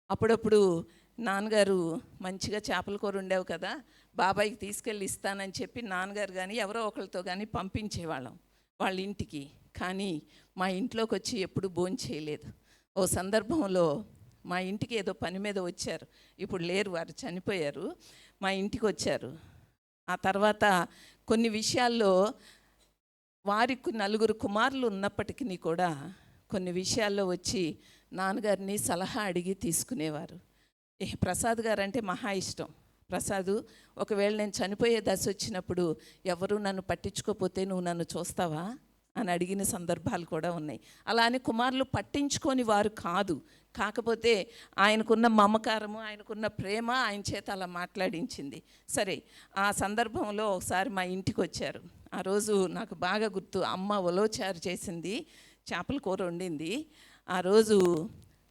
అప్పుడప్పుడు నాన్నగారు మంచిగా చేపల కూర ఉండేవి కదా, బాబాయికి తీసుకెళ్ళి ఇస్తానని చెప్పి నాన్నగారు కానీ ఎవరో ఒకరితో కానీ పంపించేవాళ్ళం వాళ్ళ ఇంటికి. కానీ మా ఇంట్లోకి వచ్చి ఎప్పుడు భోంచేయలేదు. ఓ సందర్భంలో మా ఇంటికి ఏదో పని మీద వచ్చారు, ఇప్పుడు లేరు, వారు చనిపోయారు. మా ఇంటికి వచ్చారు. ఆ తర్వాత కొన్ని విషయాల్లో వారికి 4 కుమారులు ఉన్నప్పటికీ కూడా కొన్ని విషయాల్లో వచ్చి నాన్నగారిని సలహా అడిగి తీసుకునేవారు. ప్రసాద్ గారు అంటే మహా ఇష్టం. ప్రసాద్, ఒకవేళ నేను చనిపోయే దశ వచ్చినప్పుడు ఎవరు నన్ను పట్టించుకోకపోతే నువ్వు నన్ను చూస్తావా అని అడిగిన సందర్భాలు కూడా ఉన్నాయి. అలా అని కుమారులు పట్టించుకొని వారు కాదు, కాకపోతే ఆయనకున్న మమకారము, ఆయనకున్న ప్రేమ ఆయన చేత అలా మాట్లాడించింది. సరే, ఆ సందర్భంలో ఒకసారి మా ఇంటికి వచ్చారు. ఆ రోజు నాకు బాగా గుర్తు, అమ్మ ఉలవచారు చేసింది, చేపల కూర వండింది. ఆ రోజు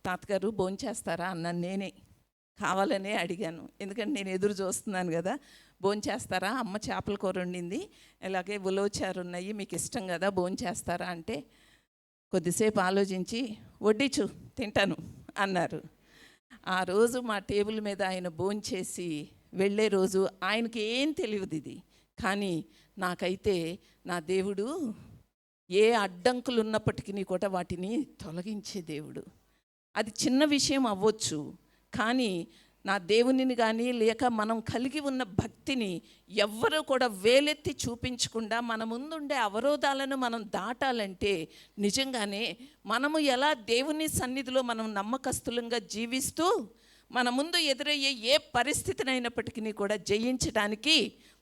తాతగారు భోంచేస్తారా అన్నాను. నేనే కావాలనే అడిగాను, ఎందుకంటే నేను ఎదురు చూస్తున్నాను కదా. భోంచేస్తారా, అమ్మ చేపల కూర వండింది, ఇలాగే ఉలవచారు ఉన్నాయి, మీకు ఇష్టం కదా, భోంచేస్తారా అంటే కొద్దిసేపు ఆలోచించి వడ్డించు తింటాను అన్నారు. ఆ రోజు మా టేబుల్ మీద ఆయన భోంచేసి వెళ్ళే రోజు ఆయనకి ఏం తెలియదు ఇది, కానీ నాకైతే నా దేవుడు ఏ అడ్డంకులు ఉన్నప్పటికీ కూడా వాటిని తొలగించే దేవుడు. అది చిన్న విషయం అవ్వచ్చు, కానీ నా దేవునిని కానీ లేక మనం కలిగి ఉన్న భక్తిని ఎవ్వరూ కూడా వేలెత్తి చూపించకుండా మన ముందుండే అవరోధాలను మనం దాటాలంటే నిజంగానే మనము ఎలా దేవుని సన్నిధిలో మనం నమ్మకస్తులంగా జీవిస్తూ మన ముందు ఎదురయ్యే ఏ పరిస్థితినైనప్పటికీ కూడా జయించడానికి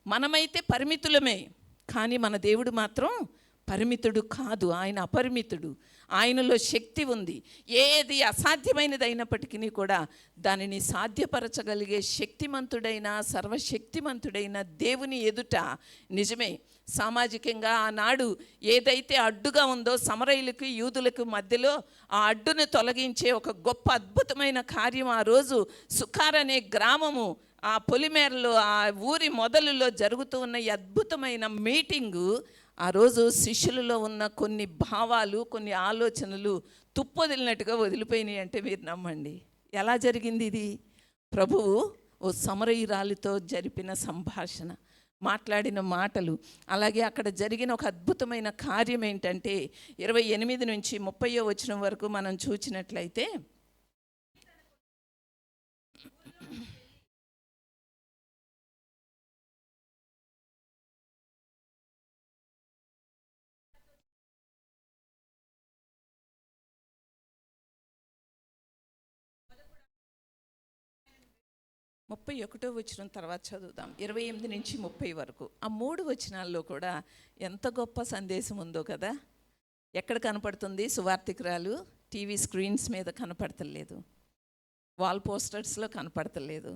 మనమైతే పరిమితులమే, కానీ మన దేవుడు మాత్రం పరిమితుడు కాదు, ఆయన అపరిమితుడు. ఆయనలో శక్తి ఉంది. ఏది అసాధ్యమైనది అయినప్పటికీ కూడా దానిని సాధ్యపరచగలిగే శక్తిమంతుడైన, సర్వశక్తిమంతుడైన దేవుని ఎదుట నిజమే సామాజికంగా ఆనాడు ఏదైతే అడ్డుగా ఉందో సమరయులకు యూదులకు మధ్యలో ఆ అడ్డును తొలగించే ఒక గొప్ప అద్భుతమైన కార్యం ఆ రోజు సుకార్ అనే గ్రామము, ఆ పొలిమేరలో, ఆ ఊరి మొదలులో జరుగుతూ ఉన్న ఈ అద్భుతమైన మీటింగు, ఆ రోజు శిష్యులలో ఉన్న కొన్ని భావాలు, కొన్ని ఆలోచనలు తుప్పొదిలినట్టుగా వదిలిపోయినాయి అంటే మీరు నమ్మండి. ఎలా జరిగింది ఇది? ప్రభువు ఓ సమరయురాలితో జరిపిన సంభాషణ, మాట్లాడిన మాటలు, అలాగే అక్కడ జరిగిన ఒక అద్భుతమైన కార్యం ఏంటంటే 28 నుంచి 30వ వచనం వరకు మనం చూసినట్లయితే, ముప్పై 31వ వచనం తర్వాత చదువుదాం, 28 నుంచి 30 వరకు. ఆ 3 వచనాల్లో కూడా ఎంత గొప్ప సందేశం ఉందో కదా. ఎక్కడ కనపడుతుంది? సువార్తికురాలు టీవీ స్క్రీన్స్ మీద కనపడతలేదు, వాల్ పోస్టర్స్లో కనపడతలేదు,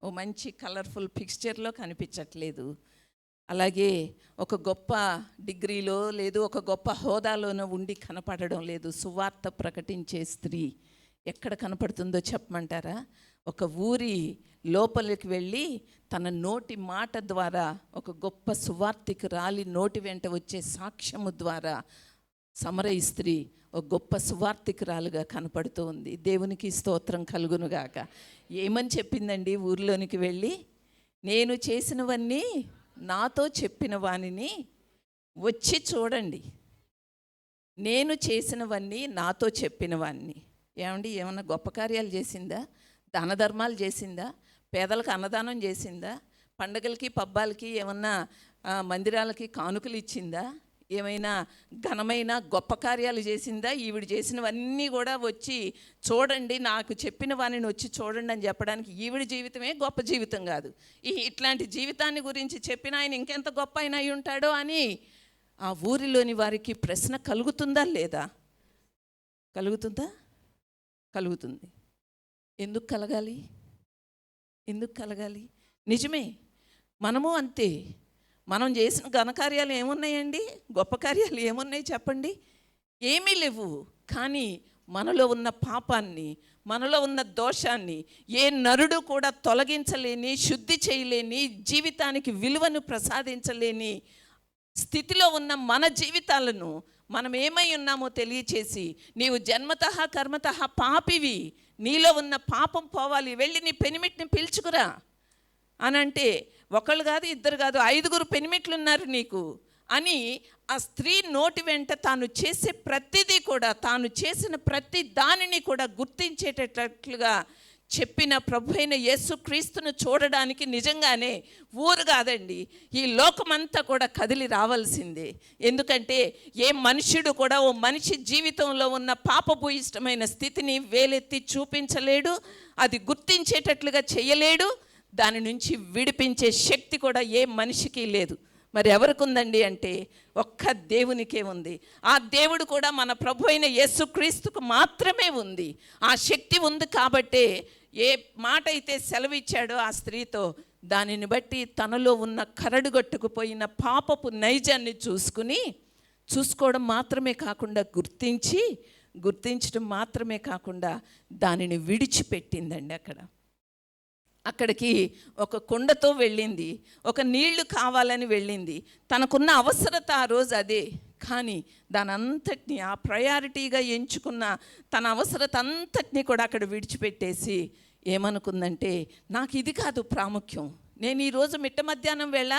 ఓ మంచి కలర్ఫుల్ పిక్చర్లో కనిపించట్లేదు, అలాగే ఒక గొప్ప డిగ్రీలో లేదు, ఒక గొప్ప హోదాలోనో ఉండి కనపడడం లేదు. సువార్త ప్రకటించే స్త్రీ ఎక్కడ కనపడుతుందో చెప్పమంటారా? ఒక ఊరి లోపలికి వెళ్ళి తన నోటి మాట ద్వారా, ఒక గొప్ప సువార్తికురాలి నోటి వెంట వచ్చే సాక్ష్యము ద్వారా సమరయ స్త్రీ ఒక గొప్ప సువార్తికురాలుగా కనపడుతూ ఉంది. దేవునికి స్తోత్రం కలుగునుగాక. ఏమని చెప్పిందండి? ఊరిలోనికి వెళ్ళి, నేను చేసినవన్నీ నాతో చెప్పిన వానిని వచ్చి చూడండి, నేను చేసినవన్నీ నాతో చెప్పిన వాన్ని. ఏమండి ఏమన్నా గొప్ప కార్యాలు చేసిందా? దాన ధర్మాలు చేసిందా? పేదలకు అన్నదానం చేసిందా? పండగలకి పబ్బాలకి ఏమన్నా మందిరాలకి కానుకలు ఇచ్చిందా? ఏమైనా ఘనమైన గొప్ప కార్యాలు చేసిందా? ఈవిడ చేసినవన్నీ కూడా వచ్చి చూడండి, నాకు చెప్పిన వారిని వచ్చి చూడండి అని చెప్పడానికి ఈవిడ జీవితమే గొప్ప జీవితం కాదు. ఇట్లాంటి జీవితాన్ని గురించి చెప్పిన ఆయన ఇంకెంత గొప్ప ఆయన అయి ఉంటాడో అని ఆ ఊరిలోని వారికి ప్రశ్న కలుగుతుందా లేదా? కలుగుతుందా? కలుగుతుంది. ఎందుకు కలగాలి? ఎందుకు కలగాలి? నిజమే, మనము అంతే. మనం చేసిన ఘనకార్యాలు ఏమున్నాయండి? గొప్ప కార్యాలు ఏమున్నాయి చెప్పండి? ఏమీ లేవు. కానీ మనలో ఉన్న పాపాన్ని, మనలో ఉన్న దోషాన్ని ఏ నరుడు కూడా తొలగించలేని, శుద్ధి చేయలేని, జీవితానికి విలువను ప్రసాదించలేని స్థితిలో ఉన్న మన జీవితాలను మనం ఏమై ఉన్నామో తెలియచేసి, నీవు జన్మతః కర్మతః పాపివి, నీలో ఉన్న పాపం పోవాలి, వెళ్ళి నీ పెనిమిటిని పిలుచుకురా అని అంటే, ఒకళ్ళు కాదు, ఇద్దరు కాదు, 5 పెనిమిట్లు ఉన్నారు నీకు అని ఆ స్త్రీ నోటి వెంట తాను చేసే ప్రతిదీ కూడా, తాను చేసిన ప్రతి దానిని కూడా గుర్తించేటట్లుగా చెప్పిన ప్రభు అయిన యేసుక్రీస్తును చూడడానికి నిజంగానే ఊరు కాదండి, ఈ లోకమంతా కూడా కదిలి రావాల్సిందే. ఎందుకంటే ఏ మనుష్యుడు కూడా ఓ మనిషి జీవితంలో ఉన్న పాపభూయిష్టమైన స్థితిని వేలెత్తి చూపించలేడు, అది గుర్తించేటట్లుగా చేయలేడు, దాని నుంచి విడిపించే శక్తి కూడా ఏ మనిషికి లేదు. మరి ఎవరికి ఉందండి అంటే ఒక్క దేవునికే ఉంది. ఆ దేవుడు కూడా మన ప్రభు అయిన యేసుక్రీస్తుకు మాత్రమే ఉంది. ఆ శక్తి ఉంది కాబట్టే ఏ మాట అయితే సెలవిచ్చాడో ఆ స్త్రీతో, దానిని బట్టి తనలో ఉన్న కరడుగట్టుకుపోయిన పాపపు నైజాన్ని చూసుకోవడం మాత్రమే కాకుండా గుర్తించడం మాత్రమే కాకుండా దానిని విడిచిపెట్టిందండి. అక్కడికి ఒక కుండతో వెళ్ళింది, ఒక నీళ్లు కావాలని వెళ్ళింది. తనకున్న అవసరత ఆ రోజు అదే. కానీ దానంతటిని ఆ ప్రయారిటీగా ఎంచుకున్న తన అవసరత అంతటినీ కూడా అక్కడ విడిచిపెట్టేసి ఏమనుకుందంటే, నాకు ఇది కాదు ప్రాముఖ్యం, నేను ఈరోజు మిట్ట మధ్యాహ్నం వేళ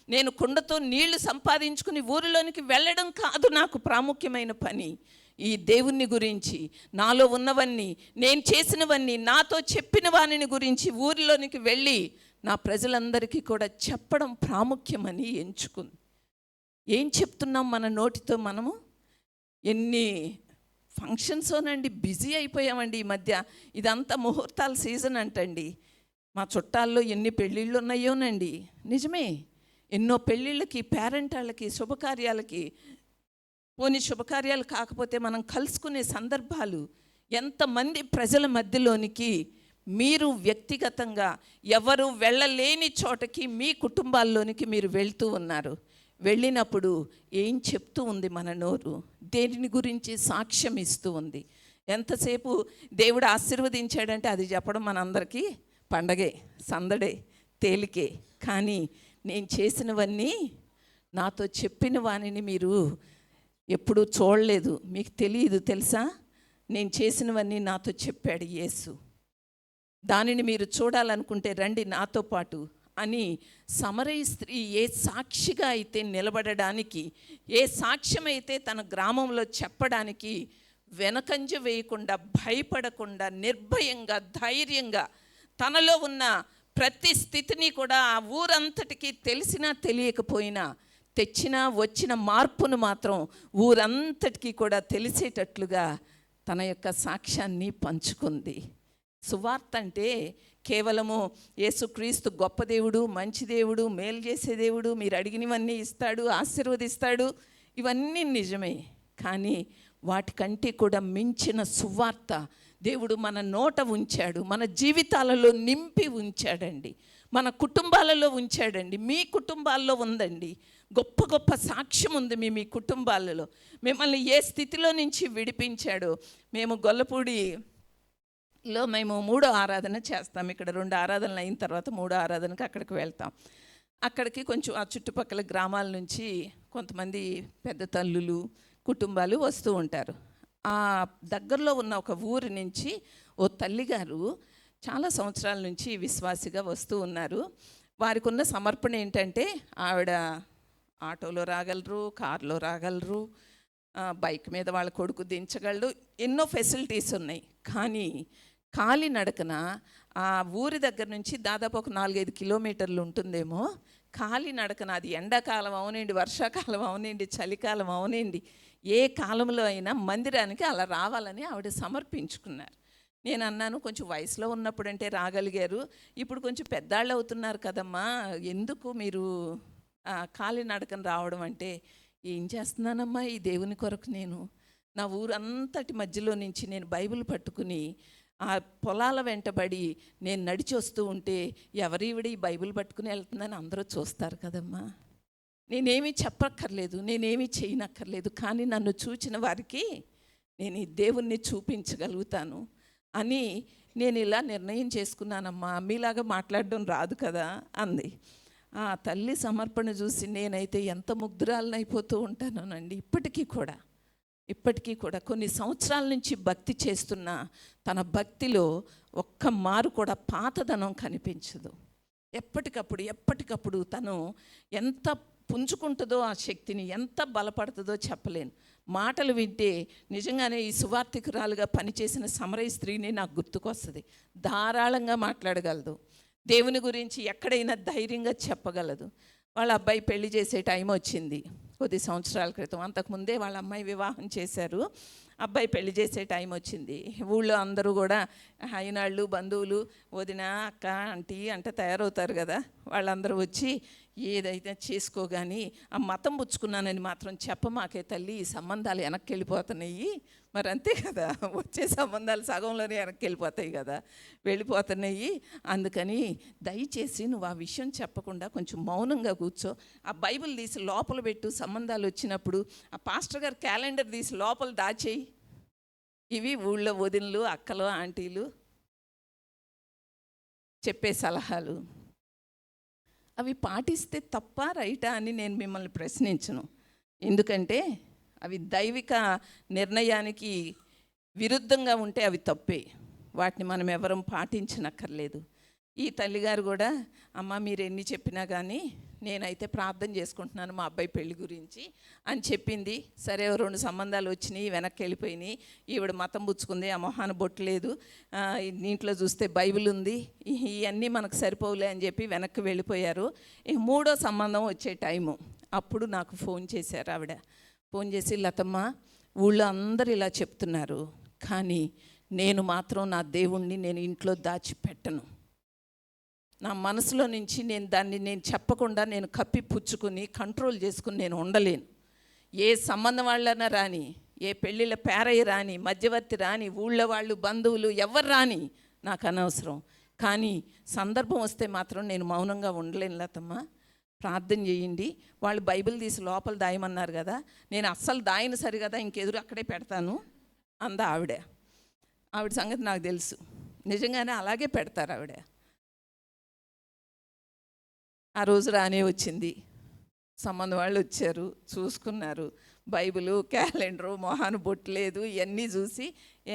నేను కుండతో నీళ్లు సంపాదించుకుని ఊరిలోనికి వెళ్ళడం కాదు నాకు ప్రాముఖ్యమైన పని. ఈ దేవుని గురించి, నాలో ఉన్నవన్నీ, నేను చేసినవన్నీ, నాతో చెప్పిన వాని గురించి ఊరిలోనికి వెళ్ళి నా ప్రజలందరికీ కూడా చెప్పడం ప్రాముఖ్యమని ఎంచుకుంది. ఏం చెప్తున్నాం మన నోటితో? మనము ఎన్ని ఫంక్షన్సోనండి బిజీ అయిపోయామండి ఈ మధ్య. ఇదంతా ముహూర్తాల సీజన్ అంటండి. మా చుట్టాల్లో ఎన్ని పెళ్ళిళ్ళు ఉన్నాయోనండి. నిజమే, ఎన్నో పెళ్ళిళ్ళకి, పేరెంటాళ్ళకి, శుభకార్యాలకి, పోనీ శుభకార్యాలు కాకపోతే మనం కలుసుకునే సందర్భాలు, ఎంతమంది ప్రజల మధ్యలోనికి మీరు వ్యక్తిగతంగా ఎవరు వెళ్ళలేని చోటకి మీ కుటుంబాల్లోనికి మీరు వెళ్తూ ఉన్నారు. వెళ్ళినప్పుడు ఏం చెప్తూ ఉంది మన నోరు? దేని గురించి సాక్ష్యం ఇస్తూ ఉంది? ఎంతసేపు దేవుడు ఆశీర్వదించాడంటే అది చెప్పడం మనందరికీ పండగే, సందడే, తేలికే. కానీ నేను చేసినవన్నీ, నాతో చెప్పిన వానిని మీరు ఎప్పుడూ చూడలేదు, మీకు తెలియదు. తెలుసా? నేను చేసినవన్నీ నాతో చెప్పాడు యేసు. దానిని మీరు చూడాలనుకుంటే రండి నాతో పాటు అని సమరయ స్త్రీ ఏ సాక్షిగా అయితే నిలబడడానికి, ఏ సాక్ష్యం అయితే తన గ్రామంలో చెప్పడానికి వెనకంజ వేయకుండా, భయపడకుండా, నిర్భయంగా, ధైర్యంగా తనలో ఉన్న ప్రతి స్థితిని కూడా ఆ ఊరంతటికి తెలిసినా తెలియకపోయినా వచ్చిన మార్పును మాత్రం ఊరంతటికీ కూడా తెలిసేటట్లుగా తన యొక్క సాక్ష్యాన్ని పంచుకుంది. సువార్త అంటే కేవలము యేసుక్రీస్తు గొప్ప దేవుడు, మంచి దేవుడు, మేలు చేసే దేవుడు, మీరు అడిగినవన్నీ ఇస్తాడు, ఆశీర్వదిస్తాడు, ఇవన్నీ నిజమే. కానీ వాటికంటే కూడా మించిన సువార్త దేవుడు మన నోట ఉంచాడు, మన జీవితాలలో నింపి ఉంచాడండి, మన కుటుంబాలలో ఉంచాడండి. మీ కుటుంబాల్లో ఉందండి, గొప్ప గొప్ప సాక్ష్యం ఉంది మీ కుటుంబాలలో. మిమ్మల్ని ఏ స్థితిలో నుంచి విడిపించాడో. మేము గొల్లపూడిలో మేము 3వ ఆరాధన చేస్తాం. ఇక్కడ 2 ఆరాధనలు అయిన తర్వాత 3వ ఆరాధనకి అక్కడికి వెళ్తాం. అక్కడికి కొంచెం ఆ చుట్టుపక్కల గ్రామాల నుంచి కొంతమంది పెద్ద తల్లులు, కుటుంబాలు వస్తూ ఉంటారు. ఆ దగ్గరలో ఉన్న ఒక ఊరి నుంచి ఓ తల్లిగారు చాలా సంవత్సరాల నుంచి విశ్వాసిగా వస్తూ ఉన్నారు. వారికి ఉన్న సమర్పణ ఏంటంటే, ఆవిడ ఆటోలో రాగలరు, కారులో రాగలరు, బైక్ మీద వాళ్ళ కొడుకు దించగలడు, ఎన్నో ఫెసిలిటీస్ ఉన్నాయి. కానీ కాలినడకన ఆ ఊరి దగ్గర నుంచి దాదాపు ఒక 4-5 కిలోమీటర్లు ఉంటుందేమో. కాలినడకన, అది ఎండాకాలం అవనండి, వర్షాకాలం అవనండి, చలికాలం అవనండి, ఏ కాలంలో అయినా మందిరానికి అలా రావాలని ఆవిడ సమర్పించుకున్నారు. నేను అన్నాను, కొంచెం వయసులో ఉన్నప్పుడు అంటే రాగలిగారు, ఇప్పుడు కొంచెం పెద్దాళ్ళు అవుతున్నారు కదమ్మా, ఎందుకు మీరు కాలినడకన రావడం అంటే, ఏం చేస్తున్నానమ్మా ఈ దేవుని కొరకు, నేను నా ఊరంతటి మధ్యలో నుంచి నేను బైబిల్ పట్టుకుని ఆ పొలాల వెంటబడి నేను నడిచి వస్తూ ఉంటే ఎవరివిడ ఈ బైబిల్ పట్టుకుని వెళ్తుందని అందరూ చూస్తారు కదమ్మా, నేనేమీ చెప్పక్కర్లేదు, నేనేమీ చేయనక్కర్లేదు, కానీ నన్ను చూచిన వారికి నేను ఈ దేవుణ్ణి చూపించగలుగుతాను అని నేను ఇలా నిర్ణయం చేసుకున్నానమ్మా, మీలాగా మాట్లాడడం రాదు కదా అంది. ఆ తల్లి సమర్పణ చూసి నేనైతే ఎంత ముగ్ధురాలనైపోతూ ఉంటానోనండి. ఇప్పటికీ కూడా కొన్ని సంవత్సరాల నుంచి భక్తి చేస్తున్న తన భక్తిలో ఒక్క మారు కూడా పాతదనం కనిపించదు. ఎప్పటికప్పుడు తను ఎంత పుంజుకుంటుందో ఆ శక్తిని, ఎంత బలపడుతుందో చెప్పలేను. మాటలు వింటే నిజంగానే ఈ సువార్థికురాలుగా పనిచేసిన సమరయ స్త్రీని నాకు గుర్తుకొస్తుంది. ధారాళంగా మాట్లాడగలదు, దేవుని గురించి ఎక్కడైనా ధైర్యంగా చెప్పగలదు. వాళ్ళ అబ్బాయి పెళ్లి చేసే టైం వచ్చింది కొద్ది సంవత్సరాల క్రితం. అంతకుముందే వాళ్ళ అమ్మాయి వివాహం చేశారు, అబ్బాయి పెళ్లి చేసే టైం వచ్చింది. ఊళ్ళో అందరూ కూడా అయినాళ్ళు, బంధువులు, వదిన, అక్క, ఆంటీ అంటే తయారవుతారు కదా, వాళ్ళందరూ వచ్చి ఏదైతే చేసుకోగాని ఆ మతం పుచ్చుకున్నానని మాత్రం చెప్పమాకే తల్లి, ఈ సంబంధాలు వెనక్కి వెళ్ళిపోతున్నాయి. మరి అంతే కదా, వచ్చే సంబంధాలు సగంలోనే వెనక్కి వెళ్ళిపోతున్నాయి. అందుకని దయచేసి నువ్వు ఆ విషయం చెప్పకుండా కొంచెం మౌనంగా కూర్చో, ఆ బైబిల్ తీసి లోపల పెట్టు, సంబంధాలు వచ్చినప్పుడు ఆ పాస్టర్ గారు క్యాలెండర్ తీసి లోపల దాచేయి. ఇవి ఊళ్ళో వదినలు, అక్కలు, ఆంటీలు చెప్పే సలహాలు. అవి పాటిస్తే తప్ప రైటా అని నేను మిమ్మల్ని ప్రశ్నించను, ఎందుకంటే అవి దైవిక నిర్ణయానికి విరుద్ధంగా ఉంటే అవి తప్పే, వాటిని మనం ఎవరం పాటించనక్కర్లేదు. ఈ తల్లిగారు కూడా, అమ్మ మీరు ఎన్ని చెప్పినా కానీ నేనైతే ప్రార్థన చేసుకుంటున్నాను మా అబ్బాయి పెళ్లి గురించి అని చెప్పింది. సరే 2 సంబంధాలు వచ్చినాయి, వెనక్కి వెళ్ళిపోయినాయి. ఈవిడ మతం పుచ్చుకుంది, ఆ మొహాన బొట్టు లేదు, ఇంట్లో చూస్తే బైబిల్ ఉంది, ఇవన్నీ మనకు సరిపోలే అని చెప్పి వెనక్కి వెళ్ళిపోయారు. 3వ సంబంధం వచ్చే టైము అప్పుడు నాకు ఫోన్ చేశారు ఆవిడ. ఫోన్ చేసి, లతమ్మ ఊళ్ళో అందరూ ఇలా చెప్తున్నారు, కానీ నేను మాత్రం నా దేవుణ్ణి నేను ఇంట్లో దాచిపెట్టను. నా మనసులో నుంచి నేను చెప్పకుండా నేను కప్పి పుచ్చుకుని కంట్రోల్ చేసుకుని నేను ఉండలేను. ఏ సంబంధం వాళ్ళైనా రాని, ఏ పెళ్ళిళ్ళ పేరయ్య రాని, మధ్యవర్తి రాని, ఊళ్ళో వాళ్ళు, బంధువులు ఎవరు రాని నాకు అనవసరం. కానీ సందర్భం వస్తే మాత్రం నేను మౌనంగా ఉండలేను. లతమ్మ ప్రార్థన చేయండి, వాళ్ళు బైబిల్ తీసి లోపల దాయమన్నారు కదా, నేను అస్సలు దాయను సరి కదా, ఇంకెదురు అక్కడే పెడతాను అంద ఆవిడ సంగతి నాకు తెలుసు, నిజంగానే అలాగే పెడతారు ఆవిడ. ఆ రోజు రానే వచ్చింది, సంబంధం వాళ్ళు వచ్చారు, చూసుకున్నారు, బైబిలు, క్యాలెండరు, మొహాను బొట్టలేదు, ఇవన్నీ చూసి,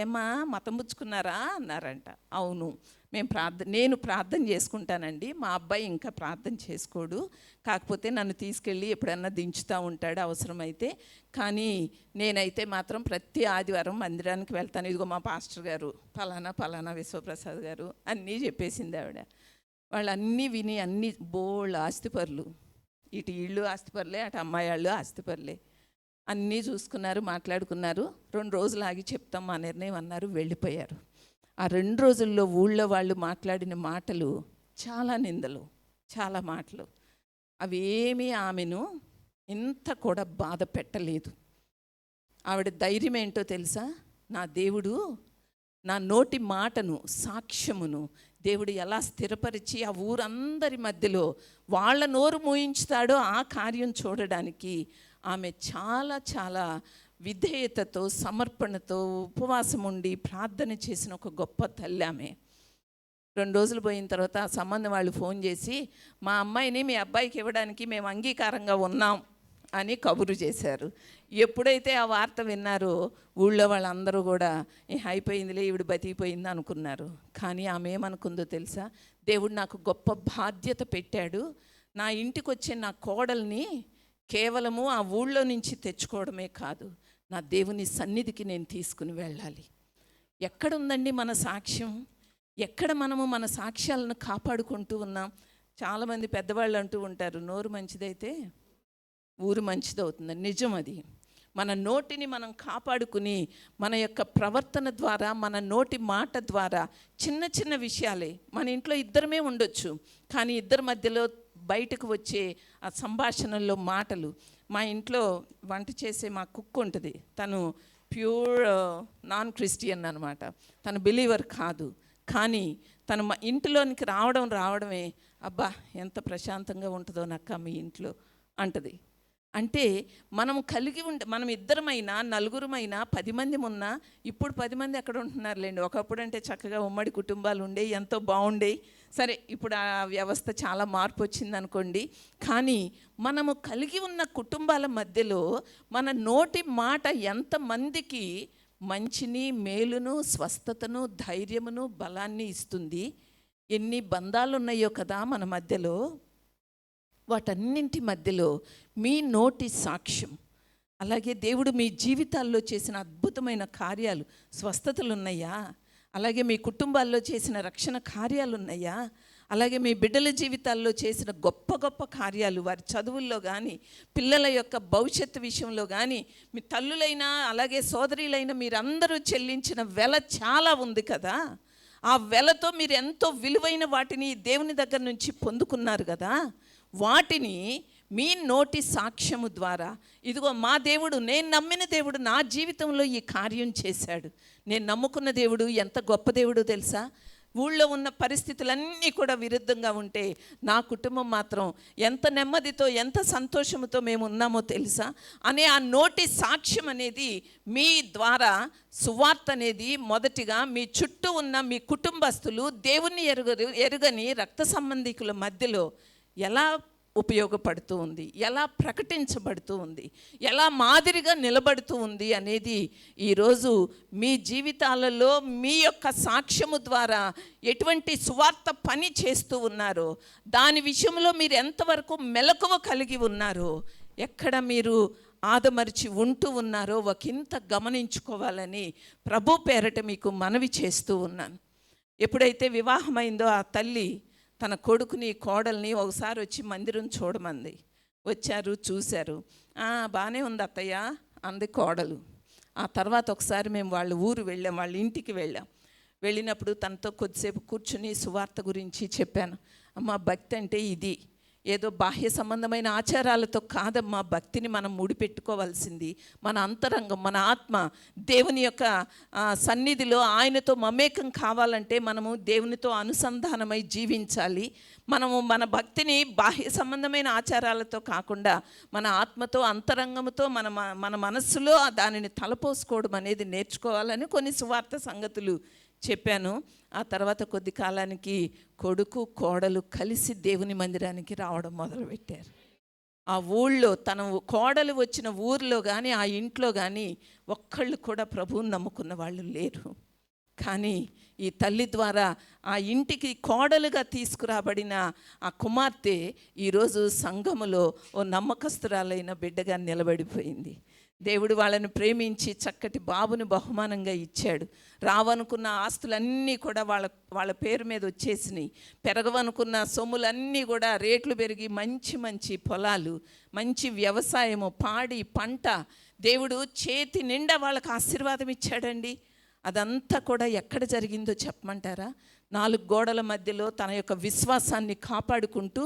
ఏమా మతం పుచ్చుకున్నారా అన్నారంట. అవును, నేను ప్రార్థన చేసుకుంటానండి, మా అబ్బాయి ఇంకా ప్రార్థన చేసుకోడు, కాకపోతే నన్ను తీసుకెళ్ళి ఎప్పుడన్నా దించుతూ ఉంటాడు అవసరమైతే, కానీ నేనైతే మాత్రం ప్రతి ఆదివారం మందిరానికి వెళ్తాను. ఇదిగో మా పాస్టర్ గారు పలానా విశ్వప్రసాద్ గారు అన్నీ చెప్పేసింది ఆవిడ. వాళ్ళు అన్నీ విని, అన్నీ బోల్డ్ ఆస్తిపరులు, ఇటు ఇళ్ళు ఆస్తిపరులే, అటు అమ్మాయి వాళ్ళు ఆస్తిపరులే, అన్నీ చూసుకున్నారు, మాట్లాడుకున్నారు. 2 రోజులు ఆగి చెప్తాం మా నిర్ణయం అన్నారు, వెళ్ళిపోయారు. ఆ 2 రోజుల్లో ఊళ్ళో వాళ్ళు మాట్లాడిన మాటలు చాలా నిందలు, చాలా మాటలు, అవి ఏమీ ఆమెను ఇంత కూడా బాధ పెట్టలేదు. ఆవిడ ధైర్యం ఏంటో తెలుసా, నా దేవుడు నా నోటి మాటను, సాక్ష్యమును దేవుడు ఎలా స్థిరపరిచి ఆ ఊరందరి మధ్యలో వాళ్ళ నోరు మూయించుతాడో ఆ కార్యం చూడడానికి ఆమె చాలా చాలా విధేయతతో, సమర్పణతో, ఉపవాసం ఉండి ప్రార్థన చేసిన ఒక గొప్ప తల్లి ఆమె. 2 రోజులు పోయిన తర్వాత ఆ సంబంధం వాళ్ళు ఫోన్ చేసి, మా అమ్మాయిని మీ అబ్బాయికి ఇవ్వడానికి మేము అంగీకారంగా ఉన్నాం అని కబురు చేశారు. ఎప్పుడైతే ఆ వార్త విన్నారో ఊళ్ళో వాళ్ళందరూ కూడా అయిపోయిందిలే, ఈవిడ బతికిపోయింది అనుకున్నారు. కానీ ఆమె ఏమనుకుందో తెలుసా, దేవుడు నాకు గొప్ప బాధ్యత పెట్టాడు, నా ఇంటికి వచ్చే నా కోడల్ని కేవలము ఆ ఊళ్ళో నుంచి తెచ్చుకోవడమే కాదు, నా దేవుని సన్నిధికి నేను తీసుకుని వెళ్ళాలి. ఎక్కడుందండి మన సాక్ష్యం? ఎక్కడ మనము మన సాక్ష్యాలను కాపాడుకుంటూ ఉన్నాం? చాలామంది పెద్దవాళ్ళు అంటూ ఉంటారు, నోరు మంచిదైతే ఊరు మంచిదవుతుంది. నిజం అది. మన నోటిని మనం కాపాడుకుని మన యొక్క ప్రవర్తన ద్వారా, మన నోటి మాట ద్వారా చిన్న చిన్న విషయాలే, మన ఇంట్లో ఇద్దరమే ఉండొచ్చు, కానీ ఇద్దరి మధ్యలో బయటకు వచ్చే ఆ సంభాషణల్లో మాటలు. మా ఇంట్లో వంట చేసే మా కుక్ ఉంటుంది, తను ప్యూర్ నాన్ క్రిస్టియన్ అనమాట, తను బిలీవర్ కాదు. కానీ తను మా ఇంటిలోనికి రావడమే అబ్బా ఎంత ప్రశాంతంగా ఉంటుందో నక్క మీ ఇంట్లో అంటది. అంటే మనం మనం ఇద్దరమైనా నలుగురమైనా 10 మంది ఉన్నా, ఇప్పుడు 10 మంది అక్కడ ఉంటున్నారులేండి. ఒకప్పుడు అంటే చక్కగా ఉమ్మడి కుటుంబాలు ఉండేవి, ఎంతో బాగుండేవి. సరే, ఇప్పుడు ఆ వ్యవస్థ చాలా మార్పు వచ్చింది అనుకోండి. కానీ మనము కలిగి ఉన్న కుటుంబాల మధ్యలో మన నోటి మాట ఎంతమందికి మంచిని, మేలును, స్వస్థతను, ధైర్యమును, బలాన్ని ఇస్తుంది. ఎన్ని బంధాలు ఉన్నాయో కదా మన మధ్యలో. వాటన్నింటి మధ్యలో మీ నోటి సాక్ష్యం, అలాగే దేవుడు మీ జీవితాల్లో చేసిన అద్భుతమైన కార్యాలు, స్వస్థతలు ఉన్నాయా? అలాగే మీ కుటుంబాల్లో చేసిన రక్షణ కార్యాలు ఉన్నాయా? అలాగే మీ బిడ్డల జీవితాల్లో చేసిన గొప్ప గొప్ప కార్యాలు, వారి చదువుల్లో కానీ, పిల్లల యొక్క భవిష్యత్తు విషయంలో కానీ, మీ తల్లులైనా అలాగే సోదరులైనా మీరందరూ చెల్లించిన వెల చాలా ఉంది కదా. ఆ వెలతో మీరు ఎంతో విలువైన వాటిని దేవుని దగ్గర నుంచి పొందుకున్నారు కదా. వాటిని మీ నోటి సాక్ష్యము ద్వారా, ఇదిగో మా దేవుడు, నేను నమ్మిన దేవుడు నా జీవితంలో ఈ కార్యం చేశాడు, నేను నమ్ముకున్న దేవుడు ఎంత గొప్ప దేవుడో తెలుసా. ఊళ్ళో ఉన్న పరిస్థితులన్నీ కూడా విరుద్ధంగా ఉంటే నా కుటుంబం మాత్రం ఎంత నెమ్మదితో, ఎంత సంతోషంతో మేము ఉన్నామో తెలుసా అనే ఆ నోటి సాక్ష్యం అనేది మీ ద్వారా, సువార్త అనేది మొదటిగా మీ చుట్టూ ఉన్న మీ కుటుంబస్తులు, దేవుని ఎరుగని రక్త సంబంధికుల మధ్యలో ఎలా ఉపయోగపడుతూ ఉంది, ఎలా ప్రకటించబడుతూ ఉంది, ఎలా మాదిరిగా నిలబడుతూ ఉంది అనేది ఈరోజు మీ జీవితాలలో మీ యొక్క సాక్ష్యము ద్వారా ఎటువంటి సువార్త పని చేస్తూ ఉన్నారో, దాని విషయంలో మీరు ఎంతవరకు మెలకువ కలిగి ఉన్నారో, ఎక్కడ మీరు ఆదమరిచి ఉంటూ ఉన్నారో ఒకంత గమనించుకోవాలని ప్రభు పేరట మీకు మనవి చేస్తూ ఉన్నాను. ఎప్పుడైతే వివాహమైందో ఆ తల్లి తన కొడుకుని, కోడల్ని ఒకసారి వచ్చి మందిరం చూడమంది. వచ్చారు, చూశారు. బాగానే ఉంది అత్తయ్య అంది కోడలు. ఆ తర్వాత ఒకసారి మేము వాళ్ళ ఊరు వెళ్ళాం, వాళ్ళ ఇంటికి వెళ్ళాం. వెళ్ళినప్పుడు తనతో కొద్దిసేపు కూర్చుని సువార్త గురించి చెప్పాను. అమ్మ, భక్తి అంటే ఇది, ఏదో బాహ్య సంబంధమైన ఆచారాలతో కాదమ్మా. భక్తిని మనం ముడిపెట్టుకోవాల్సింది మన అంతరంగం, మన ఆత్మ. దేవుని యొక్క సన్నిధిలో ఆయనతో మమేకం కావాలంటే మనము దేవునితో అనుసంధానమై జీవించాలి. మనము మన భక్తిని బాహ్య సంబంధమైన ఆచారాలతో కాకుండా మన ఆత్మతో, అంతరంగంతో, మన మనస్సులో దానిని తలపోసుకోవడం అనేది నేర్చుకోవాలని కొన్ని సువార్త సంగతులు చెప్పాను. ఆ తర్వాత కొద్ది కాలానికి కొడుకు, కోడలు కలిసి దేవుని మందిరానికి రావడం మొదలుపెట్టారు. ఆ ఊళ్ళో, తన కోడలు వచ్చిన ఊరిలో కానీ, ఆ ఇంట్లో కానీ ఒక్కళ్ళు కూడా ప్రభువుని నమ్ముకున్న వాళ్ళు లేరు. కానీ ఈ తల్లి ద్వారా ఆ ఇంటికి కోడలుగా తీసుకురాబడిన ఆ కుమార్తె ఈరోజు సంఘములో ఓ నమ్మకస్తురాలైన బిడ్డగా నిలబడిపోయింది. దేవుడు వాళ్ళని ప్రేమించి చక్కటి బాబుని బహుమానంగా ఇచ్చాడు. రావనుకున్న ఆస్తులన్నీ కూడా వాళ్ళ పేరు మీద వచ్చేసినాయి. పెరగవనుకున్న సొమ్ములన్నీ కూడా రేట్లు పెరిగి మంచి మంచి పొలాలు, మంచి వ్యవసాయము, పాడి పంట, దేవుడు చేతి నిండా వాళ్ళకి ఆశీర్వాదం ఇచ్చాడండి. అదంతా కూడా ఎక్కడ జరిగిందో చెప్పమంటారా? 4 గోడల మధ్యలో తన యొక్క విశ్వాసాన్ని కాపాడుకుంటూ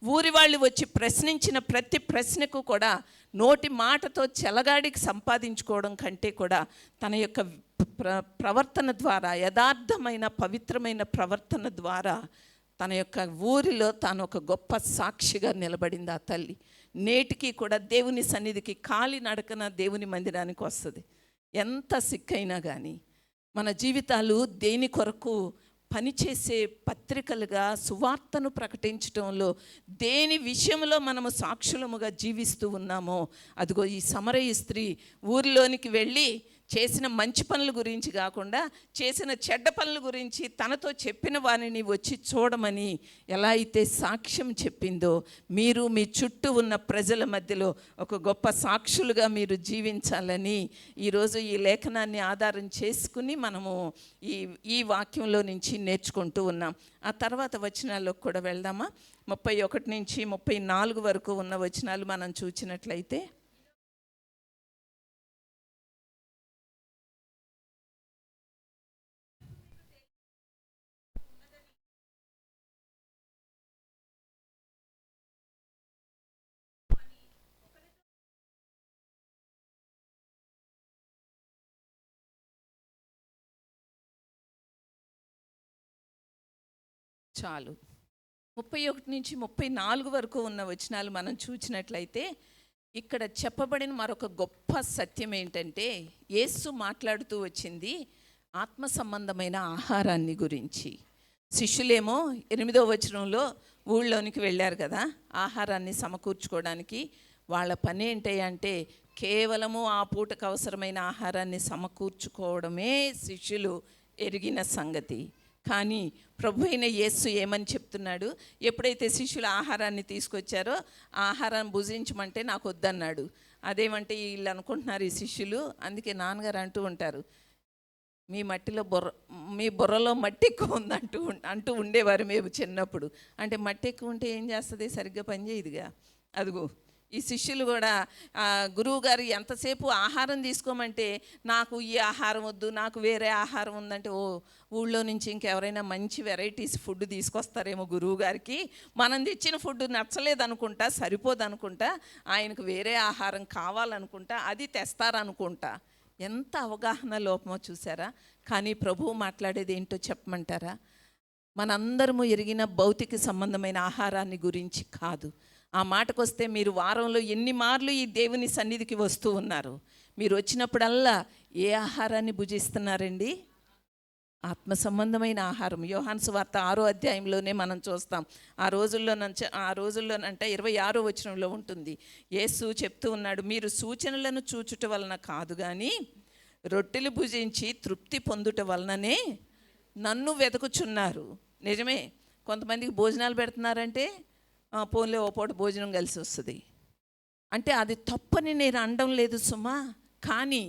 ఊరి వాళ్ళు వచ్చి ప్రశ్నించిన ప్రతి ప్రశ్నకు కూడా నోటి మాటతో చెలగాడికి సంపాదించుకోవడం కంటే కూడా తన యొక్క ప్రవర్తన ద్వారా, యథార్థమైన పవిత్రమైన ప్రవర్తన ద్వారా తన యొక్క ఊరిలో తాను ఒక గొప్ప సాక్షిగా నిలబడింది ఆ తల్లి. నేటికి కూడా దేవుని సన్నిధికి కాలి నడకన దేవుని మందిరానికి వస్తుంది. ఎంత సిక్కైనా కానీ మన జీవితాలు దేని కొరకు పనిచేసే పత్రికలుగా సువార్తను ప్రకటించడంలో దేని విషయంలో మనము సాక్షులముగా జీవిస్తూ ఉన్నామో, అదిగో ఈ సమరయ స్త్రీ ఊరిలోనికి వెళ్ళి చేసిన మంచి పనుల గురించి కాకుండా చేసిన చెడ్డ పనుల గురించి తనతో చెప్పిన వారిని వచ్చి చూడమని ఎలా అయితే సాక్ష్యం చెప్పిందో, మీరు మీ చుట్టూ ఉన్న ప్రజల మధ్యలో ఒక గొప్ప సాక్షులుగా మీరు జీవించాలని ఈరోజు ఈ లేఖనాన్ని ఆధారం చేసుకుని మనము ఈ వాక్యంలో నుంచి నేర్చుకుంటూ ఉన్నాం. ఆ తర్వాత వచనాల్లోకి కూడా వెళ్దామా? 31 నుంచి 34 వరకు ఉన్న వచనాలు మనం చూసినట్లయితే, చాలు 31 నుంచి 34 వరకు ఉన్న వచనాలు మనం చూసినట్లయితే, ఇక్కడ చెప్పబడిన మరొక గొప్ప సత్యం ఏంటంటే, యేసు మాట్లాడుతూ వచ్చింది ఆత్మ సంబంధమైన ఆహారాన్ని గురించి. శిష్యులేమో 8వ వచనంలో ఊళ్ళోనికి వెళ్ళారు కదా ఆహారాన్ని సమకూర్చుకోవడానికి. వాళ్ళ పని ఏంటంటే కేవలము ఆ పూటకు అవసరమైన ఆహారాన్ని సమకూర్చుకోవడమే శిష్యులు ఎరిగిన సంగతి. కానీ ప్రభు అయిన యేసు ఏమని చెప్తున్నాడు? ఎప్పుడైతే శిష్యులు ఆహారాన్ని తీసుకొచ్చారో ఆహారాన్ని భుజించమంటే నాకు వద్దన్నాడు. అదేమంటే వీళ్ళు అనుకుంటున్నారు ఈ శిష్యులు, అందుకే నాన్నగారు అంటూ ఉంటారు, మీ బుర్రలో మట్టి ఎక్కువ ఉంది అంటూ ఉండేవారు మేము చిన్నప్పుడు. అంటే మట్టి ఎక్కువ ఉంటే ఏం చేస్తుంది? సరిగ్గా పనిచేయదుగా. అదిగో ఈ శిష్యులు కూడా గురువుగారు ఎంతసేపు ఆహారం తీసుకోమంటే, నాకు ఈ ఆహారం వద్దు, నాకు వేరే ఆహారం ఉందంటే, ఊళ్ళో నుంచి ఇంకెవరైనా మంచి వెరైటీస్ ఫుడ్ తీసుకొస్తారేమో గురువుగారికి, మనం తెచ్చిన ఫుడ్ నచ్చలేదనుకుంటా, సరిపోదనుకుంటా, ఆయనకు వేరే ఆహారం కావాలనుకుంటా, అది తెస్తారనుకుంటా. ఎంత అవగాహన లోపమో చూసారా? కానీ ప్రభువు మాట్లాడేది ఏంటో చెప్పమంటారా? మనందరము ఎరిగిన భౌతిక సంబంధమైన ఆహారాన్ని గురించి కాదు. ఆ మాటకు వస్తే, మీరు వారంలో ఎన్ని మార్లు ఈ దేవుని సన్నిధికి వస్తూ ఉన్నారు? మీరు వచ్చినప్పుడల్లా ఏ ఆహారాన్ని భుజిస్తున్నారండి? ఆత్మ సంబంధమైన ఆహారం. యోహాను సువార్త 6వ అధ్యాయంలోనే మనం చూస్తాం. ఆ రోజుల్లోనంటే 26వ వచనంలో ఉంటుంది. యేసు చెప్తూ ఉన్నాడు, మీరు సూచనలను చూచుట వలన కాదు కానీ రొట్టెలు భుజించి తృప్తి పొందుట వలననే నన్ను వెతుకుచున్నారు. నిజమే, కొంతమందికి భోజనాలు పెడుతున్నారంటే పోన్లే ఓ పూట భోజనం కలిసి వస్తుంది అంటే అది తప్పని నేను అనడం లేదు సుమా. కానీ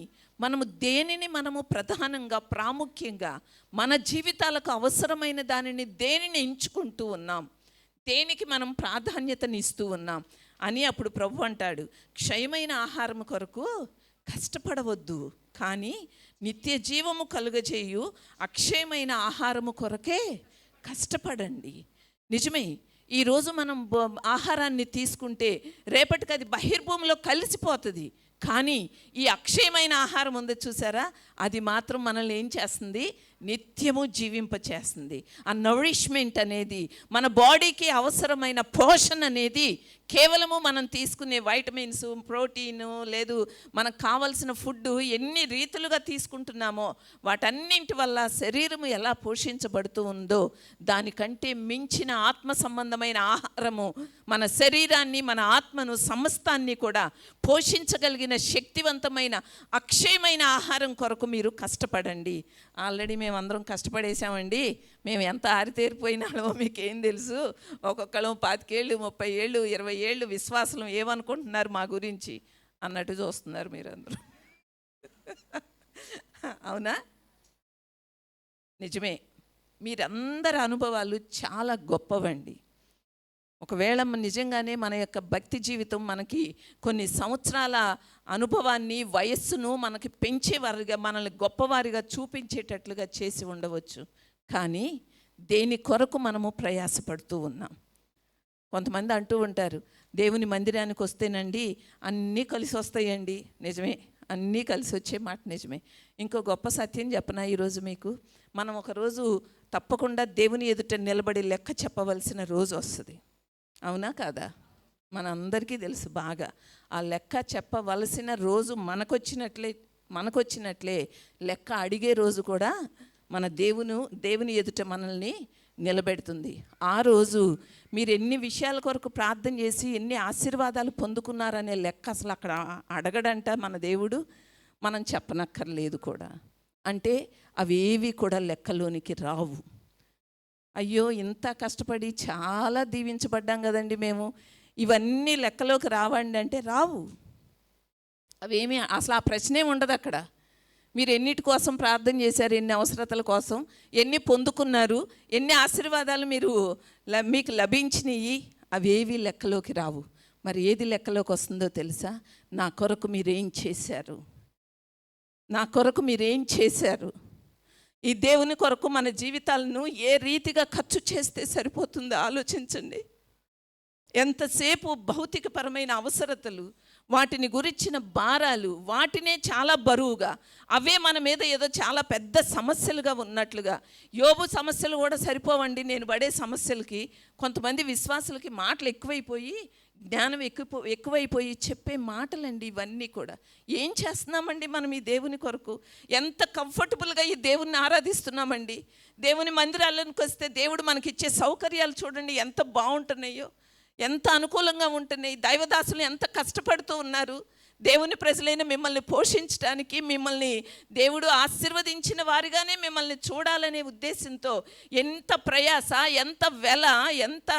మనము ప్రధానంగా ప్రాముఖ్యంగా మన జీవితాలకు అవసరమైన దానిని దేనిని ఎంచుకుంటూ ఉన్నాం, దేనికి మనం ప్రాధాన్యతనిస్తూ ఉన్నాం అని అప్పుడు ప్రభు అంటాడు, క్షయమైన ఆహారం కొరకు కష్టపడవద్దు, కానీ నిత్య జీవము కలుగజేయు అక్షయమైన ఆహారము కొరకే కష్టపడండి. నిజమే, ఈరోజు మనం ఆహారాన్ని తీసుకుంటే రేపటికి అది బహిర్భూమిలో కలిసిపోతుంది. కానీ ఈ అక్షయమైన ఆహారం ఉంది చూసారా, అది మాత్రం మనల్ని ఏం చేస్తుంది? నిత్యము జీవింపచేస్తుంది. ఆ నరిష్మెంట్ అనేది, మన బాడీకి అవసరమైన పోషణ అనేది కేవలము మనం తీసుకునే వైటమిన్స్, ప్రోటీను, లేదు మనకు కావలసిన ఫుడ్ ఎన్ని రీతులుగా తీసుకుంటున్నామో వాటన్నింటి వల్ల శరీరము ఎలా పోషించబడుతూ ఉందో దానికంటే మించిన ఆత్మ సంబంధమైన ఆహారము మన శరీరాన్ని, మన ఆత్మను, సమస్తాన్ని కూడా పోషించగలిగిన శక్తివంతమైన అక్షయమైన ఆహారం కొరకు మీరు కష్టపడండి. ఆల్రెడీ మేమందరం కష్టపడేసామండి. మేము ఎంత ఆరితేరిపోయినామో మీకేం తెలుసు. ఒక్కొక్కళ్ళం 25 ఏళ్ళు, 30 ఏళ్ళు, 20 ఏళ్ళు విశ్వాసం ఏమనుకుంటున్నారు మా గురించి అన్నట్టు చూస్తున్నారు మీరందరూ. అవునా? నిజమే, మీరందరి అనుభవాలు చాలా గొప్పవండి. ఒకవేళ నిజంగానే మన యొక్క భక్తి జీవితం మనకి కొన్ని సంవత్సరాల అనుభవాన్ని, వయస్సును మనకి పెంచేవారిగా, మనల్ని గొప్పవారిగా చూపించేటట్లుగా చేసి ఉండవచ్చు. కానీ దేని కొరకు మనము ప్రయాసపడుతూ ఉన్నాం? కొంతమంది అంటూ ఉంటారు, దేవుని మందిరానికి వస్తేనండి అన్నీ కలిసి వస్తాయండి. నిజమే, అన్నీ కలిసి వచ్చే మాట నిజమే. ఇంకో గొప్ప సత్యం చెప్పనా ఈరోజు మీకు? మనం ఒకరోజు తప్పకుండా దేవుని ఎదుట నిలబడి లెక్క చెప్పవలసిన రోజు వస్తుంది. అవునా కాదా? మనందరికీ తెలుసు బాగా. ఆ లెక్క చెప్పవలసిన రోజు మనకొచ్చినట్లే లెక్క అడిగే రోజు కూడా మన దేవుని ఎదుట మనల్ని నిలబెడుతుంది. ఆ రోజు మీరు ఎన్ని విషయాల కొరకు ప్రార్థన చేసి ఎన్ని ఆశీర్వాదాలు పొందుకున్నారనే లెక్క అసలు అక్కడ అడగడంట మన దేవుడు. మనం చెప్పనక్కర్లేదు కూడా. అంటే అవేవి కూడా లెక్కలోనికి రావు. అయ్యో ఇంత కష్టపడి చాలా దీవించబడ్డాం కదండి మేము, ఇవన్నీ లెక్కలోకి రావండి అంటే రావు. అవేమీ అసలు ఆ ప్రశ్నే ఉండదు అక్కడ. మీరు ఎన్నిటి కోసం ప్రార్థన చేశారు, ఎన్ని అవసరతల కోసం, ఎన్ని పొందుకున్నారు, ఎన్ని ఆశీర్వాదాలు మీకు లభించినాయి, అవేవి లెక్కలోకి రావు. మరి ఏది లెక్కలోకి వస్తుందో తెలుసా? నా కొరకు మీరేం చేశారు, నా కొరకు మీరేం చేశారు. ఈ దేవుని కొరకు మన జీవితాలను ఏ రీతిగా ఖర్చు చేస్తే సరిపోతుందో ఆలోచించండి. ఎంతసేపు భౌతికపరమైన అవసరతలు, వాటిని గురించిన భారాలు, వాటినే చాలా బరువుగా, అవే మన మీద ఏదో చాలా పెద్ద సమస్యలుగా ఉన్నట్లుగా. యోబు సమస్యలు కూడా సరిపోవండి నేను పడే సమస్యలకి. కొంతమంది విశ్వాసులకి మాటలు ఎక్కువైపోయి, జ్ఞానం ఎక్కువైపోయి చెప్పే మాటలండి ఇవన్నీ కూడా. ఏం చేస్తున్నామండి మనం ఈ దేవుని కొరకు? ఎంత కంఫర్టబుల్గా ఈ దేవుణ్ణి ఆరాధిస్తున్నామండి. దేవుని మందిరాలకు వస్తే దేవుడు మనకిచ్చే సౌకర్యాలు చూడండి ఎంత బాగుంటున్నాయో, ఎంత అనుకూలంగా ఉంటున్నాయి. దైవదాసులు ఎంత కష్టపడుతూ ఉన్నారు దేవుని ప్రజలైన మిమ్మల్ని పోషించడానికి, మిమ్మల్ని దేవుడు ఆశీర్వదించిన వారిగానే మిమ్మల్ని చూడాలనే ఉద్దేశంతో ఎంత ప్రయాస, ఎంత వెల, ఎంత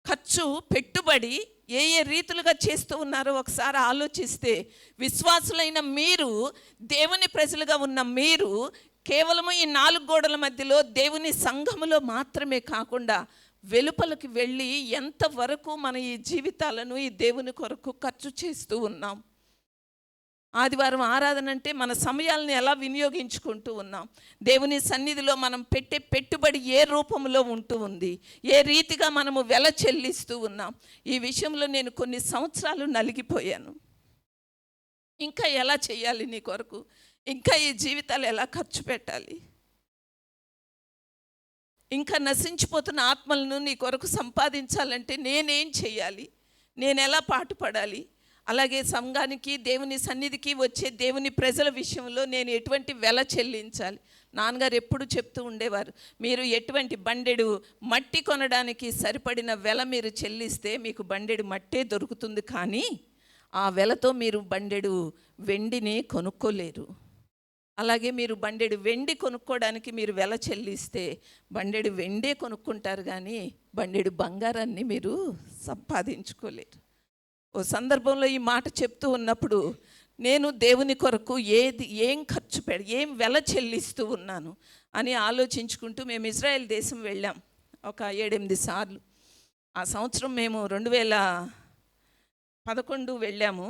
ఖర్చు, పెట్టుబడి ఏ ఏ రీతులుగా చేస్తూ ఉన్నారో ఒకసారి ఆలోచిస్తే, విశ్వాసులైన మీరు, దేవుని ప్రజలుగా ఉన్న మీరు కేవలము ఈ 4 గోడల మధ్యలో దేవుని సంఘములో మాత్రమే కాకుండా వెలుపలికి వెళ్ళి ఎంతవరకు మన ఈ జీవితాలను ఈ దేవుని కొరకు ఖర్చు చేస్తూ ఉన్నాం. ఆదివారం ఆరాధన అంటే మన సమయాలను ఎలా వినియోగించుకుంటూ ఉన్నాం, దేవుని సన్నిధిలో మనం పెట్టే పెట్టుబడి ఏ రూపంలో ఉంటూ ఉంది, ఏ రీతిగా మనము వెల చెల్లిస్తూ ఉన్నాం. ఈ విషయంలో నేను కొన్ని సంవత్సరాలు నలిగిపోయాను. ఇంకా ఎలా చేయాలి నీ కొరకు, ఇంకా ఈ జీవితాలు ఎలా ఖర్చు పెట్టాలి, ఇంకా నశించిపోతున్న ఆత్మలను నీ కొరకు సంపాదించాలంటే నేనేం చేయాలి, నేను ఎలా పాటుపడాలి, అలాగే సంఘానికి, దేవుని సన్నిధికి వచ్చే దేవుని ప్రజల విషయంలో నేను ఎటువంటి వెల చెల్లించాలి. నాన్నగారు ఎప్పుడు చెప్తూ ఉండేవారు, మీరు ఎటువంటి బండెడు మట్టి కొనడానికి సరిపడిన వెల మీరు చెల్లిస్తే మీకు బండెడు మట్టే దొరుకుతుంది, కానీ ఆ వెలతో మీరు బండెడు వెండిని కొనుక్కోలేరు. అలాగే మీరు బండెడు వెండి కొనుక్కోవడానికి మీరు వెల చెల్లిస్తే బండెడు వెండే కొనుక్కుంటారు, కానీ బండెడు బంగారాన్ని మీరు సంపాదించుకోలేరు. ఓ సందర్భంలో ఈ మాట చెప్తూ ఉన్నప్పుడు నేను దేవుని కొరకు ఏం ఖర్చు ఏం వెల చెల్లిస్తూ ఉన్నాను అని ఆలోచించుకుంటూ మేము ఇజ్రాయెల్ దేశం వెళ్ళాం ఒక 7-8 సార్లు. ఆ సంవత్సరం మేము 2011 వెళ్ళాము.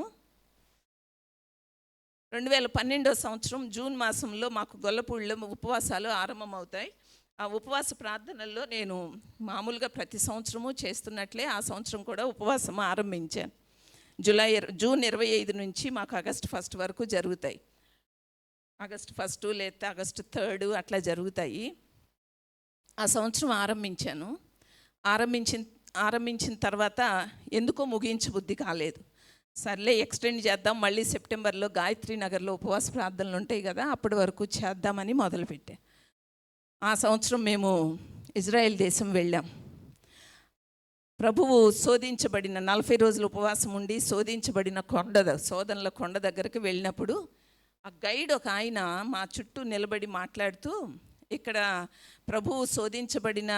2012 సంవత్సరం జూన్ మాసంలో మాకు గొల్లపూడిలో ఉపవాసాలు ఆరంభమవుతాయి. ఆ ఉపవాస ప్రార్థనల్లో నేను మామూలుగా ప్రతి సంవత్సరము చేస్తున్నట్లే ఆ సంవత్సరం కూడా ఉపవాసం ఆరంభించాను. జూన్ 25 నుంచి మాకు ఆగస్టు 1 వరకు జరుగుతాయి. ఆగస్టు 1 లేదా ఆగస్టు 3 అట్లా జరుగుతాయి. ఆ సంవత్సరం ఆరంభించాను. ఆరంభించిన తర్వాత ఎందుకో ముగించబుద్ధి కాలేదు. సర్లే ఎక్స్టెండ్ చేద్దాం, మళ్ళీ సెప్టెంబర్లో గాయత్రి నగర్లో ఉపవాస ప్రార్థనలు ఉంటాయి కదా, అప్పటి వరకు చేద్దామని మొదలుపెట్టాను. ఆ సంవత్సరం మేము ఇజ్రాయెల్ దేశం వెళ్ళాం. ప్రభువు శోధించబడిన 40 రోజులు ఉపవాసం ఉండి శోధించబడిన శోధనల కొండ దగ్గరికి వెళ్ళినప్పుడు ఆ గైడ్ ఒక ఆయన మా చుట్టూ నిలబడి మాట్లాడుతూ, ఇక్కడ ప్రభువు శోధించబడిన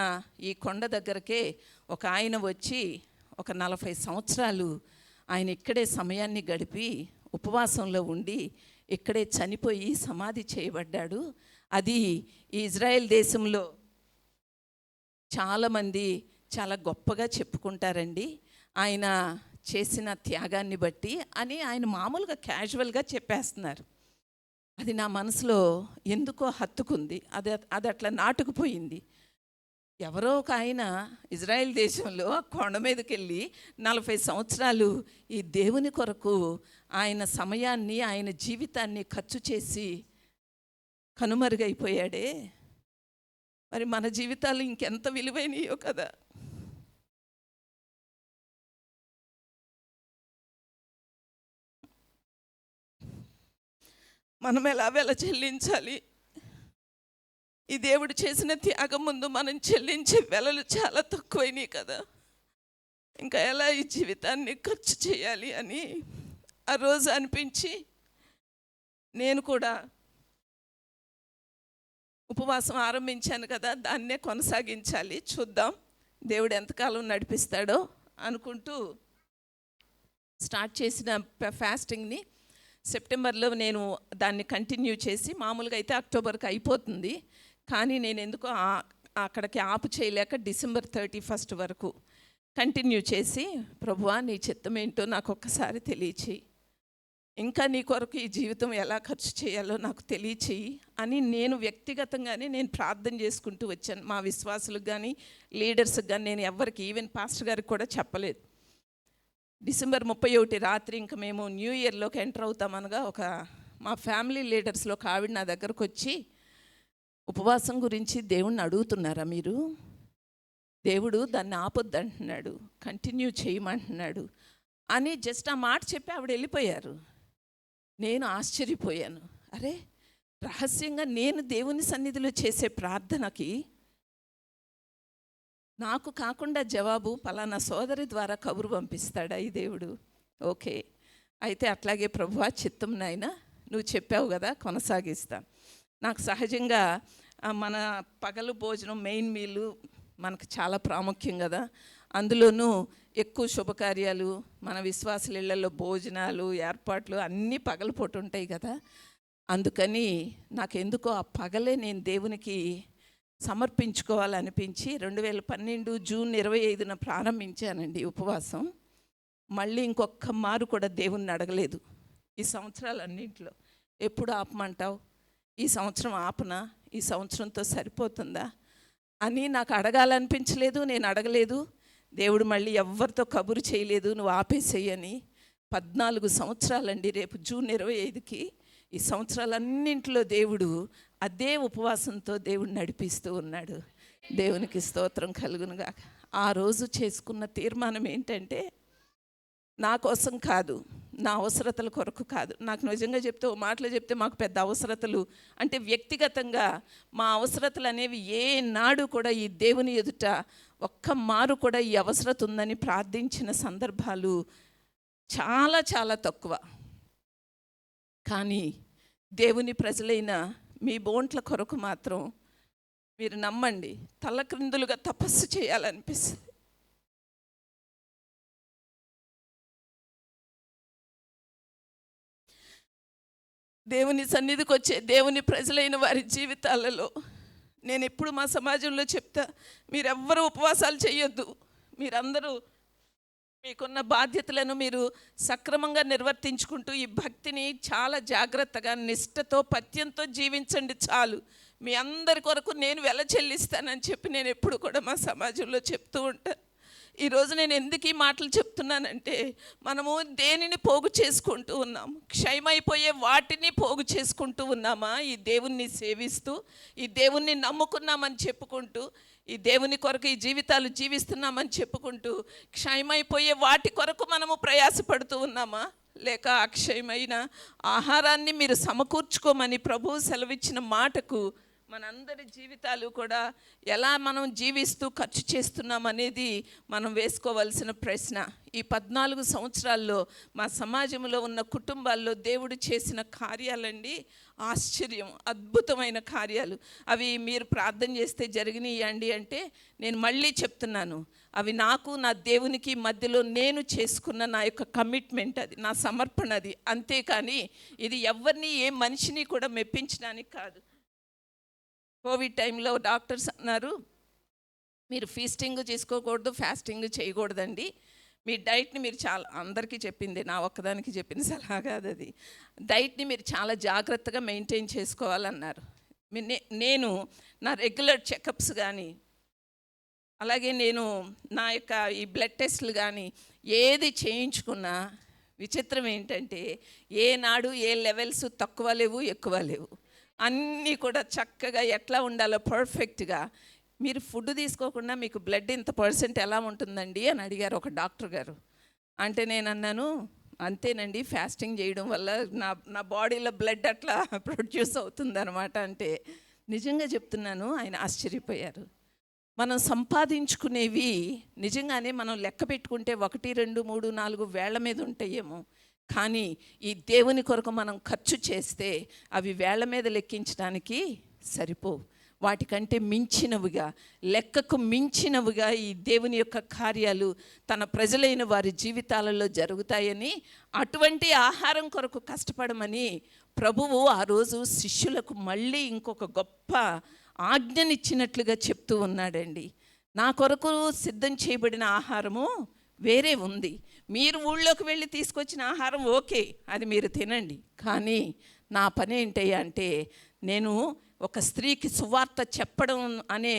ఈ కొండ దగ్గరకే ఒక ఆయన వచ్చి ఒక 40 సంవత్సరాలు ఆయన ఇక్కడే సమయాన్ని గడిపి ఉపవాసంలో ఉండి ఇక్కడే చనిపోయి సమాధి చేయబడ్డాడు. అది ఈ ఇజ్రాయెల్ దేశంలో చాలామంది చాలా గొప్పగా చెప్పుకుంటారండి ఆయన చేసిన త్యాగాన్ని బట్టి అని ఆయన మామూలుగా క్యాజువల్గా చెప్పేస్తున్నారు. అది నా మనసులో ఎందుకో హత్తుకుంది, అది అట్లా నాటుకుపోయింది. ఎవరో ఒక ఆయన ఇజ్రాయెల్ దేశంలో ఆ కొండ మీదకి వెళ్ళి 40 సంవత్సరాలు ఈ దేవుని కొరకు ఆయన సమయాన్ని, ఆయన జీవితాన్ని ఖర్చు చేసి కనుమరుగైపోయాడే. మరి మన జీవితాలు ఇంకెంత విలువైనయో కదా. మనం ఎలా వెల చెల్లించాలి? ఈ దేవుడు చేసిన త్యాగం ముందు మనం చెల్లించే వెలలు చాలా తక్కువైనాయి కదా. ఇంకా ఎలా ఈ జీవితాన్ని ఖర్చు చేయాలి అని ఆ రోజు అనిపించి నేను కూడా ఉపవాసం ఆరంభించాను కదా, దాన్నే కొనసాగించాలి, చూద్దాం దేవుడు ఎంతకాలం నడిపిస్తాడో అనుకుంటూ స్టార్ట్ చేసిన ఫాస్టింగ్ని సెప్టెంబర్లో నేను దాన్ని కంటిన్యూ చేసి, మామూలుగా అయితే అక్టోబర్కి అయిపోతుంది, కానీ నేను ఎందుకో అక్కడికి ఆపు చేయలేక డిసెంబర్ 31 వరకు కంటిన్యూ చేసి, ప్రభువా నీ చిత్తం ఏంటో నాకు ఒక్కసారి తెలియచేయి, ఇంకా నీ కొరకు ఈ జీవితం ఎలా ఖర్చు చేయాలో నాకు తెలియచేయి అని నేను వ్యక్తిగతంగానే నేను ప్రార్థన చేసుకుంటూ వచ్చాను. మా విశ్వాసులకు కానీ లీడర్స్కి కానీ నేను ఎవరికి, ఈవెన్ పాస్టర్ గారికి కూడా చెప్పలేదు. డిసెంబర్ 31 రాత్రి ఇంకా మేము న్యూ ఇయర్లోకి ఎంటర్ అవుతామనగా మా ఫ్యామిలీ లీడర్స్లో ఒక ఆవిడ నా దగ్గరకు వచ్చి, ఉపవాసం గురించి దేవుణ్ణి అడుగుతున్నారా మీరు? దేవుడు దాన్ని ఆపొద్దు అంటున్నాడు, కంటిన్యూ చేయమంటున్నాడు అని జస్ట్ ఆ మాట చెప్పి ఆవిడ వెళ్ళిపోయారు. నేను ఆశ్చర్యపోయాను. అరే, రహస్యంగా నేను దేవుని సన్నిధిలో చేసే ప్రార్థనకి నాకు కాకుండా జవాబు పలానా సోదరి ద్వారా కబురు పంపిస్తాడా ఈ దేవుడు? ఓకే, అయితే అట్లాగే ప్రభువా చిత్తం నాయనా, నువ్వు చెప్పావు కదా, కొనసాగిస్తాను. నాకు సహజంగా మన పగలు భోజనం మెయిన్ మీలు మనకు చాలా ప్రాముఖ్యం కదా, అందులోనూ ఎక్కువ శుభకార్యాలు, మన విశ్వాసుల ఇళ్లలో భోజనాలు ఏర్పాట్లు అన్నీ పగలపూట ఉంటాయి కదా. అందుకని నాకెందుకో ఆ పగలే నేను దేవునికి సమర్పించుకోవాలనిపించి 2012 జూన్ 25న ప్రారంభించానండి ఉపవాసం. మళ్ళీ ఇంకొక మారు కూడా దేవుణ్ణి అడగలేదు ఈ సంవత్సరాలన్నింటిలో. ఎప్పుడు ఆపమంటావు, ఈ సంవత్సరం ఆపనా, ఈ సంవత్సరంతో సరిపోతుందా అని నాకు అడగాలనిపించలేదు, నేను అడగలేదు. దేవుడు మళ్ళీ ఎవరితో కబురు చేయలేదు, నువ్వు ఆపేసేయని. 14 సంవత్సరాలండి, రేపు జూన్ 25కి ఈ సంవత్సరాలన్నింటిలో దేవుడు అదే ఉపవాసంతో దేవుడు నడిపిస్తూ ఉన్నాడు. దేవునికి స్తోత్రం కలుగునుగా. ఆ రోజు చేసుకున్న తీర్మానం ఏంటంటే, నా కోసం కాదు, నా అవసరతల కొరకు కాదు. నాకు నిజంగా చెప్తే, ఓ మాటలో చెప్తే మాకు పెద్ద అవసరతలు అంటే వ్యక్తిగతంగా మా అవసరతలు అనేవి ఏ నాడు కూడా ఈ దేవుని ఎదుట ఒక్క మారు కూడా ఈ అవసరత ఉందని ప్రార్థించిన సందర్భాలు చాలా చాలా తక్కువ. కానీ దేవుని ప్రజలైన మీ బోంట్ల కొరకు మాత్రం మీరు నమ్మండి, తలక్రిందులుగా తపస్సు చేయాలనిపిస్తుంది. దేవుని సన్నిధికి వచ్చే దేవుని ప్రజలైన వారి జీవితాలలో నేను ఎప్పుడు మా సమాజంలో చెప్తా, మీరెవ్వరూ ఉపవాసాలు చేయొద్దు, మీరందరూ మీకున్న బాధ్యతలను మీరు సక్రమంగా నిర్వర్తించుకుంటూ ఈ భక్తిని చాలా జాగ్రత్తగా నిష్ఠతో పత్యంతో జీవించండి చాలు, మీ అందరి కొరకు నేను వెల చెల్లిస్తానని చెప్పి నేను ఎప్పుడు కూడా మా సమాజంలో చెప్తూ ఉంటాను. ఈరోజు నేను ఎందుకు ఈ మాటలు చెప్తున్నానంటే, మనము దేనిని పోగు చేసుకుంటూ ఉన్నాము, క్షయమైపోయే వాటిని పోగు చేసుకుంటూ ఉన్నామా? ఈ దేవుణ్ణి సేవిస్తూ, ఈ దేవుణ్ణి నమ్ముకున్నామని చెప్పుకుంటూ, ఈ దేవుని కొరకు ఈ జీవితాలు జీవిస్తున్నామని చెప్పుకుంటూ క్షయమైపోయే వాటి కొరకు మనము ప్రయాసపడుతూ ఉన్నామా? లేక అక్షయమైన ఆహారాన్ని మీరు సమకూర్చుకోమని ప్రభువు సెలవిచ్చిన మాటకు మనందరి జీవితాలు కూడా ఎలా మనం జీవిస్తూ ఖర్చు చేస్తున్నాం అనేది మనం వేసుకోవాల్సిన ప్రశ్న. ఈ 14 సంవత్సరాల్లో మా సమాజంలో ఉన్న కుటుంబాల్లో దేవుడు చేసిన కార్యాలండి ఆశ్చర్యం, అద్భుతమైన కార్యాలు. అవి మీరు ప్రార్థన చేస్తే జరిగినాయండి అంటే నేను మళ్ళీ చెప్తున్నాను, అవి నాకు నా దేవునికి మధ్యలో నేను చేసుకున్న నా యొక్క కమిట్మెంట్, అది నా సమర్పణ, అది అంతేకాని ఇది ఎవరిని ఏ మనిషిని కూడా మెప్పించడానికి కాదు. కోవిడ్ టైంలో డాక్టర్స్ అన్నారు, మీరు ఫీస్టింగ్ చేసుకోకూడదు, ఫాస్టింగ్ చేయకూడదండి, మీ డైట్ని మీరు చాలా, అందరికీ చెప్పింది, నా ఒక్కదానికి చెప్పిన సలహా కాదు అది, డైట్ని మీరు చాలా జాగ్రత్తగా మెయింటైన్ చేసుకోవాలన్నారు. నేను నా రెగ్యులర్ చెకప్స్ కానీ, అలాగే నేను నా యొక్క ఈ బ్లడ్ టెస్ట్లు కానీ ఏది చేయించుకున్నా విచిత్రం ఏంటంటే, ఏనాడు ఏ లెవెల్స్ తక్కువ లేవు ఎక్కువ లేవు, అన్నీ కూడా చక్కగా ఎట్లా ఉండాలో పర్ఫెక్ట్గా. మీరు ఫుడ్ తీసుకోకుండా మీకు బ్లడ్ ఇంత % ఎలా ఉంటుందండి అని అడిగారు ఒక డాక్టర్ గారు. అంటే నేను అన్నాను, అంతేనండి, ఫాస్టింగ్ చేయడం వల్ల నా బాడీలో బ్లడ్ అట్లా ప్రొడ్యూస్ అవుతుందన్నమాట అంటే. నిజంగా చెప్తున్నాను, ఆయన ఆశ్చర్యపోయారు. మనం సంపాదించుకునేవి నిజంగానే మనం లెక్క పెట్టుకుంటే 1, 2, 3, 4 వేళ్ల మీద ఉంటాయేమో, కానీ ఈ దేవుని కొరకు మనం ఖర్చు చేస్తే అవి వేళ్ల మీద లెక్కించడానికి సరిపోవు. వాటికంటే మించినవిగా, లెక్కకు మించినవిగా ఈ దేవుని యొక్క కార్యాలు తన ప్రజలైన వారి జీవితాలలో జరుగుతాయని, అటువంటి ఆహారం కొరకు కష్టపడమని ప్రభువు ఆ రోజు శిష్యులకు మళ్ళీ ఇంకొక గొప్ప ఆజ్ఞనిచ్చినట్లుగా చెప్తూ ఉన్నాడండి. నా కొరకు సిద్ధం చేయబడిన ఆహారము వేరే ఉంది. మీరు ఊళ్ళోకి వెళ్ళి తీసుకొచ్చిన ఆహారం ఓకే, అది మీరు తినండి. కానీ నా పని ఏంటయ్యా అంటే, నేను ఒక స్త్రీకి సువార్త చెప్పడం అనే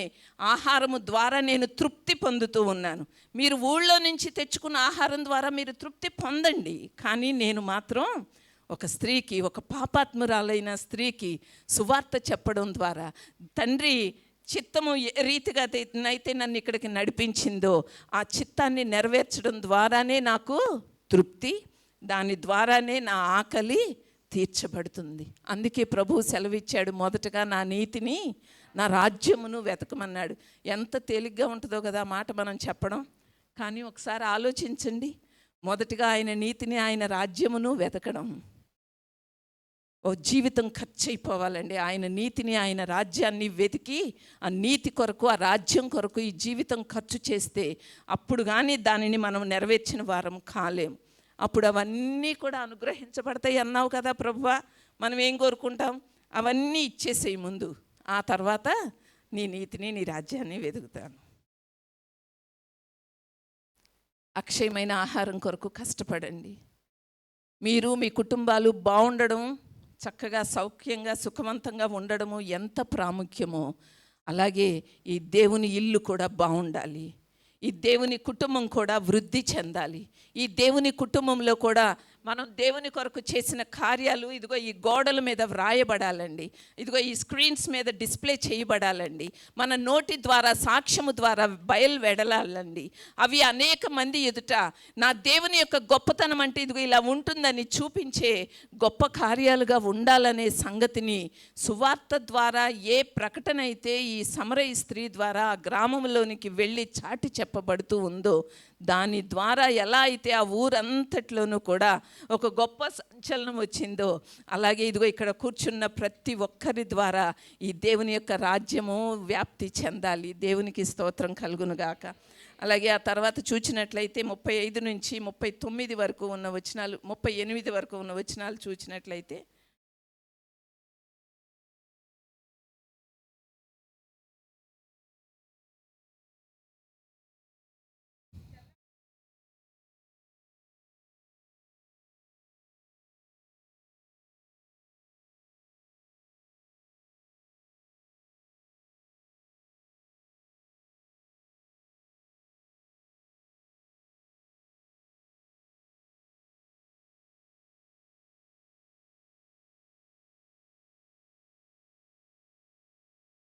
ఆహారము ద్వారా నేను తృప్తి పొందుతూ ఉన్నాను. మీరు ఊళ్ళో నుంచి తెచ్చుకున్న ఆహారం ద్వారా మీరు తృప్తి పొందండి. కానీ నేను మాత్రం ఒక స్త్రీకి, ఒక పాపాత్మురాలైన స్త్రీకి సువార్త చెప్పడం ద్వారా తండ్రి చిత్తము ఏ రీతిగా అయితే నన్ను ఇక్కడికి నడిపించిందో ఆ చిత్తాన్ని నెరవేర్చడం ద్వారానే నాకు తృప్తి, దాని ద్వారానే నా ఆకలి తీర్చబడుతుంది. అందుకే ప్రభువు సెలవిచ్చాడు, మొదటగా నా నీతిని, నా రాజ్యమును వెతకమన్నాడు. ఎంత తేలిగ్గా ఉంటుందో కదా మాట మనం చెప్పడం. కానీ ఒకసారి ఆలోచించండి, మొదటగా ఆయన నీతిని, ఆయన రాజ్యమును వెతకడం. ఓ జీవితం ఖర్చు అయిపోవాలండి. ఆయన నీతిని, ఆయన రాజ్యాన్ని వెతికి ఆ నీతి కొరకు, ఆ రాజ్యం కొరకు ఈ జీవితం ఖర్చు చేస్తే అప్పుడు కానీ దానిని మనం నెరవేర్చిన వారం కాలేం. అప్పుడు అవన్నీ కూడా అనుగ్రహించబడతాయి అన్నావు కదా ప్రభువా. మనం ఏం కోరుకుంటాం? అవన్నీ ఇచ్చేసేయి ముందు, ఆ తర్వాత నీ నీతిని, నీ రాజ్యాన్ని వెతుకుతాను. అక్షయమైన ఆహారం కొరకు కష్టపడండి. మీరు, మీ కుటుంబాలు బాగుండడం, చక్కగా సౌఖ్యంగా సుఖవంతంగా ఉండడము ఎంత ప్రాముఖ్యమో, అలాగే ఈ దేవుని ఇల్లు కూడా బాగుండాలి. ఈ దేవుని కుటుంబం కూడా వృద్ధి చెందాలి. ఈ దేవుని కుటుంబంలో కూడా మనం దేవుని కొరకు చేసిన కార్యాలు ఇదిగో ఈ గోడల మీద వ్రాయబడాలండి. ఇదిగో ఈ స్క్రీన్స్ మీద డిస్ప్లే చేయబడాలండి. మన నోటి ద్వారా, సాక్ష్యము ద్వారా బయలువెడలాలండి. అవి అనేక మంది ఎదుట నా దేవుని యొక్క గొప్పతనం అంటే ఇదిగో ఇలా ఉంటుందని చూపించే గొప్ప కార్యాలుగా ఉండాలనే సంగతిని సువార్త ద్వారా ఏ ప్రకటన అయితే ఈ సమరయ స్త్రీ ద్వారా ఆ గ్రామంలోనికి వెళ్ళి చాటి చెప్పబడుతూ ఉందో, దాని ద్వారా ఎలా అయితే ఆ ఊరంతట్లోనూ కూడా ఒక గొప్ప సంచలనం వచ్చిందో, అలాగే ఇదిగో ఇక్కడ కూర్చున్న ప్రతి ఒక్కరి ద్వారా ఈ దేవుని యొక్క రాజ్యము వ్యాప్తి చెందాలి. దేవునికి స్తోత్రం కలుగునుగాక. అలాగే ఆ తర్వాత చూసినట్లయితే 35 నుంచి 39 వరకు ఉన్న వచనాలు, 38 వరకు ఉన్న వచనాలు చూసినట్లయితే,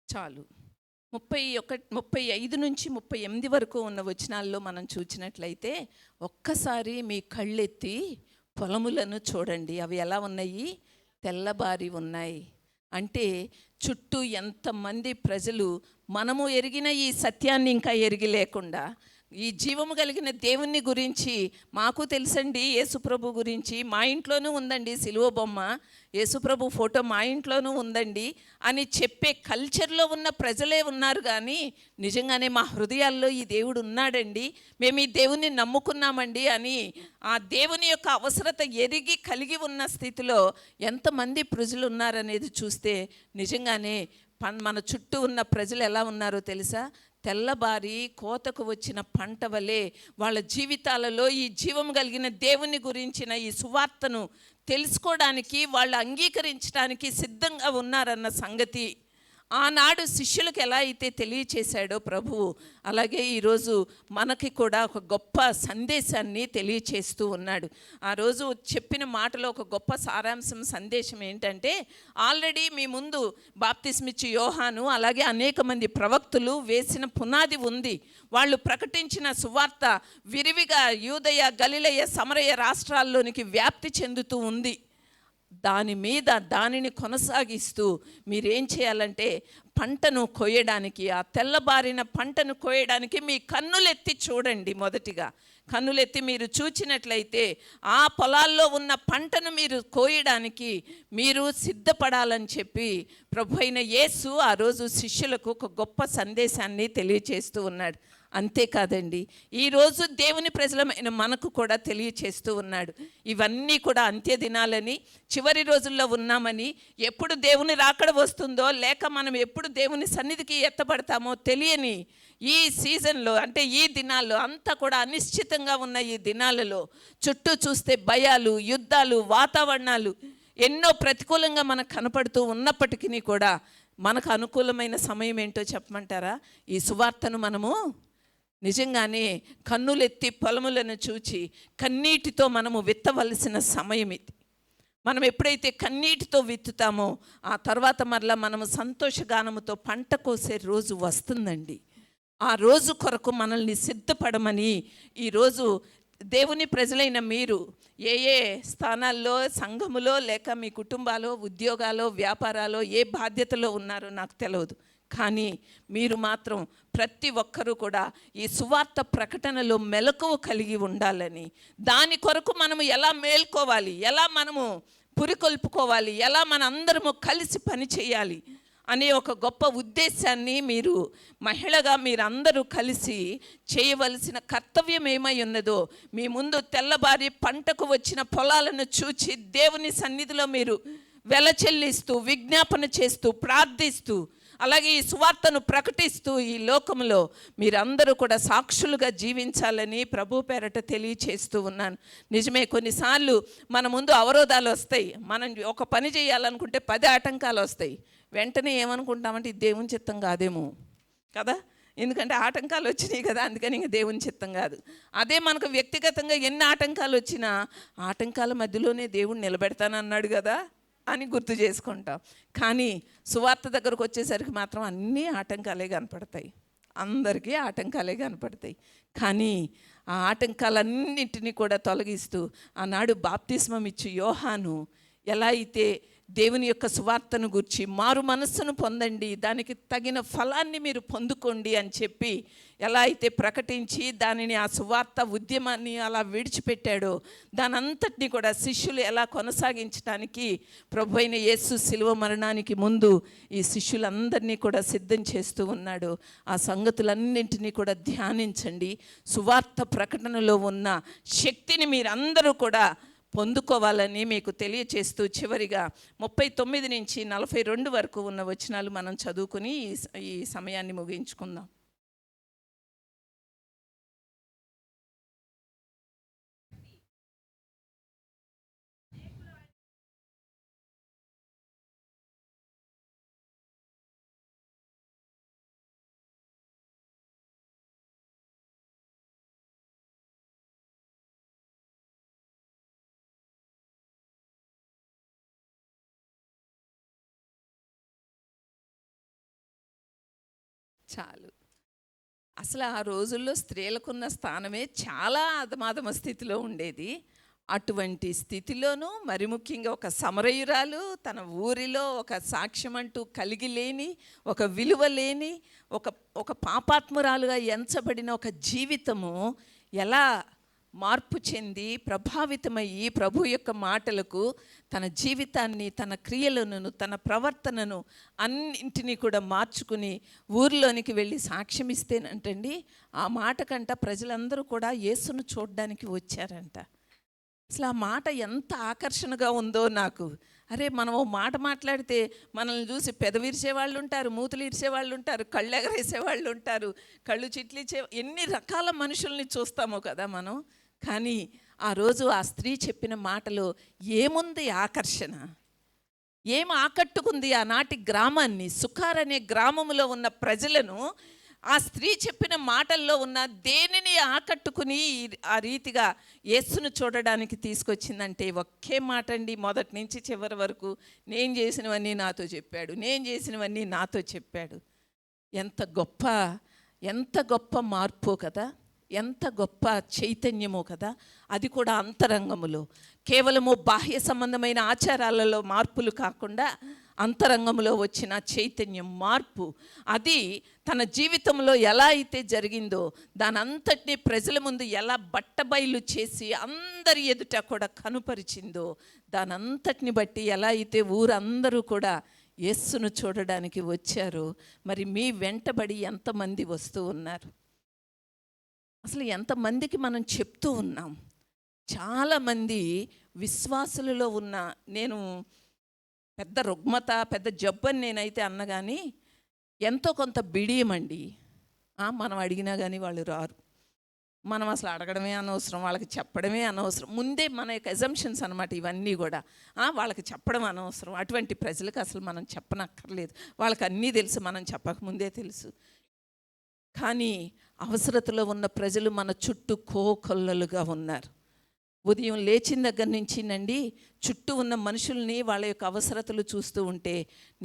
చాలు 35 నుంచి 38 వరకు ఉన్న వచనాల్లో మనం చూసినట్లయితే, ఒక్కసారి మీ కళ్ళెత్తి పొలములను చూడండి. అవి ఎలా ఉన్నాయి? తెల్లబారి ఉన్నాయి. అంటే చుట్టూ ఎంతమంది ప్రజలు మనము ఎరిగిన ఈ సత్యాన్ని ఇంకా ఎరిగి లేకుండా, ఈ జీవము కలిగిన దేవుని గురించి మాకు తెలుసండి, యేసుప్రభు గురించి మా ఇంట్లోనూ ఉందండి సిలువ బొమ్మ, యేసుప్రభు ఫోటో మా ఇంట్లోనూ ఉందండి అని చెప్పే కల్చర్లో ఉన్న ప్రజలే ఉన్నారు. కానీ నిజంగానే మా హృదయాల్లో ఈ దేవుడు ఉన్నాడండి, మేము ఈ దేవుని నమ్ముకున్నామండి అని ఆ దేవుని యొక్క అవసరత ఎరిగి కలిగి ఉన్న స్థితిలో ఎంతమంది ప్రజలు ఉన్నారనేది చూస్తే నిజంగానే మన చుట్టూ ఉన్న ప్రజలు ఎలా ఉన్నారో తెలుసా? తెల్లబారి కోతకు వచ్చిన పంట వలె వాళ్ళ జీవితాలలో ఈ జీవం కలిగిన దేవుని గురించిన ఈ సువార్తను తెలుసుకోవడానికి, వాళ్ళు అంగీకరించడానికి సిద్ధంగా ఉన్నారన్న సంగతి ఆనాడు శిష్యులకు ఎలా అయితే తెలియచేశాడో ప్రభువు, అలాగే ఈరోజు మనకి కూడా ఒక గొప్ప సందేశాన్ని తెలియచేస్తూ ఉన్నాడు. ఆ రోజు చెప్పిన మాటలో ఒక గొప్ప సారాంశం, సందేశం ఏంటంటే, ఆల్రెడీ మీ ముందు బాప్తిస్మిచ్చి యోహాను, అలాగే అనేక మంది ప్రవక్తులు వేసిన పునాది ఉంది. వాళ్ళు ప్రకటించిన సువార్త విరివిగా యూదయ, గలిలయ, సమరయ రాష్ట్రాల్లోనికి వ్యాప్తి చెందుతూ ఉంది. దాని మీద దానిని కొనసాగిస్తూ మీరేం చేయాలంటే పంటను కోయడానికి, ఆ తెల్లబారిన పంటను కోయడానికి మీ కన్నులెత్తి చూడండి. మొదటిగా కన్నులెత్తి మీరు చూచినట్లయితే ఆ పొలాల్లో ఉన్న పంటను మీరు కోయడానికి మీరు సిద్ధపడాలని చెప్పి ప్రభు అయిన యేసు ఆ రోజు శిష్యులకు ఒక గొప్ప సందేశాన్ని తెలియచేస్తూ ఉన్నాడు. అంతేకాదండి, ఈరోజు దేవుని ప్రజలమైన మనకు కూడా తెలియచేస్తూ ఉన్నాడు. ఇవన్నీ కూడా అంత్య దినాలని, చివరి రోజుల్లో ఉన్నామని, ఎప్పుడు దేవుని రాకడ వస్తుందో లేక మనం ఎప్పుడు దేవుని సన్నిధికి ఎత్తబడతామో తెలియని ఈ సీజన్లో, అంటే ఈ దినాల్లో అంతా కూడా అనిశ్చితంగా ఉన్న ఈ దినాలలో చుట్టూ చూస్తే భయాలు, యుద్ధాలు, వాతావరణాలు ఎన్నో ప్రతికూలంగా మనకు కనపడుతూ ఉన్నప్పటికీ కూడా మనకు అనుకూలమైన సమయం ఏంటో చెప్పమంటారా? ఈ సువార్తను మనము నిజంగానే కన్నులెత్తి పొలములను చూచి కన్నీటితో మనము విత్తవలసిన సమయం ఇది. మనం ఎప్పుడైతే కన్నీటితో విత్తుతామో ఆ తర్వాత మరలా మనము సంతోషగానముతో పంట కోసే రోజు వస్తుందండి. ఆ రోజు కొరకు మనల్ని సిద్ధపడమని ఈరోజు దేవుని ప్రజలైన మీరు ఏ ఏ స్థానాల్లో, సంఘములో లేక మీ కుటుంబాలో, ఉద్యోగాలో, వ్యాపారాలో ఏ బాధ్యతలో ఉన్నారో నాకు తెలియదు. కానీ మీరు మాత్రం ప్రతి ఒక్కరూ కూడా ఈ సువార్త ప్రకటనలో మెలకువ కలిగి ఉండాలని, దాని కొరకు మనము ఎలా మేల్కోవాలి, ఎలా మనము పురికొల్పుకోవాలి, ఎలా మనందరము కలిసి పని చేయాలి అనే ఒక గొప్ప ఉద్దేశాన్ని మీరు మహిళగా మీరందరూ కలిసి చేయవలసిన కర్తవ్యం ఏమై ఉన్నదో, మీ ముందు తెల్లబారి పంటకు వచ్చిన పొలాలను చూచి దేవుని సన్నిధిలో మీరు వెల చెల్లిస్తూ, విజ్ఞాపన చేస్తూ, ప్రార్థిస్తూ, అలాగే ఈ సువార్తను ప్రకటిస్తూ ఈ లోకంలో మీరందరూ కూడా సాక్షులుగా జీవించాలని ప్రభు పేరట తెలియచేస్తూ ఉన్నాను. నిజమే, కొన్నిసార్లు మన ముందు అవరోధాలు వస్తాయి. మనం ఒక పని చేయాలనుకుంటే 10 ఆటంకాలు వస్తాయి. వెంటనే ఏమనుకుంటామంటే ఇది దేవుని చిత్తం కాదేమో కదా, ఎందుకంటే ఆటంకాలు వచ్చినాయి కదా, అందుకని ఇంక దేవుని చిత్తం కాదు. అదే మనకు వ్యక్తిగతంగా ఎన్ని ఆటంకాలు వచ్చినా ఆటంకాల మధ్యలోనే దేవుడు నిలబెడతానన్నాడు కదా అని గుర్తు చేసుకుంటాం. కానీ సువార్త దగ్గరకు వచ్చేసరికి మాత్రం అన్నీ ఆటంకాలే కనపడతాయి, అందరికీ ఆటంకాలే కనపడతాయి. కానీ ఆ ఆటంకాలన్నింటినీ కూడా తొలగిస్తూ ఆనాడు బాప్తిస్మం ఇచ్చి యోహాను ఎలా అయితే దేవుని యొక్క సువార్తను గురించి మారు మనస్సును పొందండి, దానికి తగిన ఫలాన్ని మీరు పొందుకోండి అని చెప్పి ఎలా అయితే ప్రకటించి దానిని, ఆ సువార్త ఉద్యమాన్ని అలా విడిచిపెట్టాడో, దానంతటినీ కూడా శిష్యులు ఎలా కొనసాగించడానికి ప్రభు అయిన యేసు శిలువ మరణానికి ముందు ఈ శిష్యులందరినీ కూడా సిద్ధం చేస్తూ ఉన్నాడు. ఆ సంగతులన్నింటినీ కూడా ధ్యానించండి. సువార్త ప్రకటనలో ఉన్న శక్తిని మీరందరూ కూడా పొందుకోవాలని మీకు తెలియచేస్తూ చివరిగా 39 నుంచి 42 వరకు ఉన్న వచనాలు మనం చదువుకుని ఈ సమయాన్ని ముగించుకుందాం. చాలు. అసలు ఆ రోజుల్లో స్త్రీలకున్న స్థానమే చాలా అధమాధమ స్థితిలో ఉండేది. అటువంటి స్థితిలోనూ మరి ముఖ్యంగా ఒక సమరయురాలు తన ఊరిలో ఒక సాక్ష్యం అంటూ కలిగి లేని, ఒక విలువ లేని, ఒక పాపాత్మురాలుగా ఎంచబడిన ఒక జీవితము ఎలా మార్పు చెంది ప్రభావితమయ్యి ప్రభు యొక్క మాటలకు తన జీవితాన్ని, తన క్రియలను, తన ప్రవర్తనను అన్నింటినీ కూడా మార్చుకుని ఊరిలోనికి వెళ్ళి సాక్ష్యం ఇస్తేనంటండి, ఆ మాట కంట ప్రజలందరూ కూడా యేసును చూడడానికి వచ్చారంట. అసలు ఆ మాట ఎంత ఆకర్షణగా ఉందో నాకు. అరే, మనం ఓ మాట మాట్లాడితే మనల్ని చూసి పెదవిరిసే వాళ్ళు ఉంటారు, మూతులు ఇరిసే వాళ్ళు ఉంటారు, కళ్ళు ఎగరేసే వాళ్ళు ఉంటారు, కళ్ళు చిట్లిచ్చే, ఎన్ని రకాల మనుషుల్ని చూస్తామో కదా మనం. కానీ ఆ రోజు ఆ స్త్రీ చెప్పిన మాటలో ఏముంది ఆకర్షణ, ఏం ఆకట్టుకుంది ఆనాటి గ్రామాన్ని, సుఖార్ అనే గ్రామంలో ఉన్న ప్రజలను ఆ స్త్రీ చెప్పిన మాటల్లో ఉన్న దేనిని ఆకట్టుకుని ఆ రీతిగా యేసును చూడడానికి తీసుకొచ్చిందంటే ఒకే మాట అండి. మొదటి నుంచి చివరి వరకు నేను చేసినవన్నీ నాతో చెప్పాడు, నేను చేసినవన్నీ నాతో చెప్పాడు. ఎంత గొప్ప మార్పు కదా. ఎంత గొప్ప చైతన్యమో కదా. అది కూడా అంతరంగములో, కేవలము బాహ్య సంబంధమైన ఆచారాలలో మార్పులు కాకుండా అంతరంగంలో వచ్చిన చైతన్యం, మార్పు, అది తన జీవితంలో ఎలా అయితే జరిగిందో దాని అంతటినీ ప్రజల ముందు ఎలా బట్టబయలు చేసి అందరి ఎదుట కూడా కనుపరిచిందో, దాని అంతటిని బట్టి ఎలా అయితే ఊరందరూ కూడా యేసును చూడడానికి వచ్చారో, మరి మీ వెంటబడి ఎంతమంది వస్తూ ఉన్నారు? అసలు ఎంతమందికి మనం చెప్తూ ఉన్నాం? చాలామంది విశ్వాసులలో ఉన్న, నేను పెద్ద రుగ్మత, పెద్ద జబ్బని నేనైతే అన్నగాని ఎంతో కొంత బిడియమండి. మనం అడిగినా కానీ వాళ్ళు రారు. మనం అసలు అడగడమే అనవసరం, వాళ్ళకి చెప్పడమే అనవసరం. ముందే మన యొక్క ఎజంప్షన్స్ అనమాట ఇవన్నీ కూడా. వాళ్ళకి చెప్పడం అనవసరం, అటువంటి ప్రజలకు అసలు మనం చెప్పనక్కర్లేదు, వాళ్ళకి అన్నీ తెలుసు, మనం చెప్పకముందే తెలుసు. కానీ అవసరతలో ఉన్న ప్రజలు మన చుట్టూ కోకొల్లలుగా ఉన్నారు. ఉదయం లేచిన దగ్గర నుంచి నండి చుట్టూ ఉన్న మనుషుల్ని వాళ్ళ యొక్క అవసరతలు చూస్తూ ఉంటే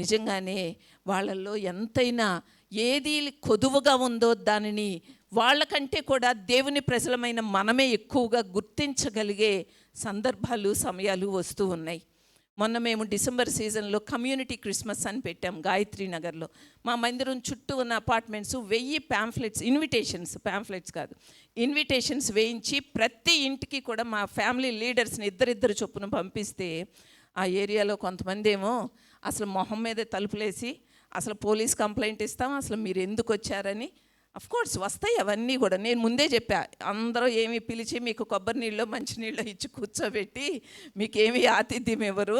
నిజంగానే వాళ్ళల్లో ఎంతైనా ఏది కొదువుగా ఉందో దానిని వాళ్ళకంటే కూడా దేవుని ప్రజలమైన మనమే ఎక్కువగా గుర్తించగలిగే సందర్భాలు, సమయాలు వస్తూ ఉన్నాయి. మొన్న మేము డిసెంబర్ సీజన్లో కమ్యూనిటీ క్రిస్మస్ అని పెట్టాం గాయత్రి నగర్లో. మా మందిరం చుట్టూ ఉన్న అపార్ట్మెంట్స్ 1000 ప్యాంఫ్లెట్స్, ప్యాంఫ్లెట్స్ కాదు, ఇన్విటేషన్స్ వేయించి ప్రతి ఇంటికి కూడా మా ఫ్యామిలీ లీడర్స్ని ఇద్దరిద్దరు చొప్పున పంపిస్తే, ఆ ఏరియాలో కొంతమంది ఏమో అసలు మొహం మీదే తలుపులేసి అసలు పోలీస్ కంప్లైంట్ ఇస్తాం, అసలు మీరు ఎందుకు వచ్చారని. అఫ్కోర్స్ వస్తాయి అవన్నీ కూడా. నేను ముందే చెప్పా, అందరూ ఏమి పిలిచి మీకు కొబ్బరి నీళ్ళు మంచినీళ్ళు ఇచ్చి కూర్చోబెట్టి మీకేమి ఆతిథ్యం ఇవ్వరు.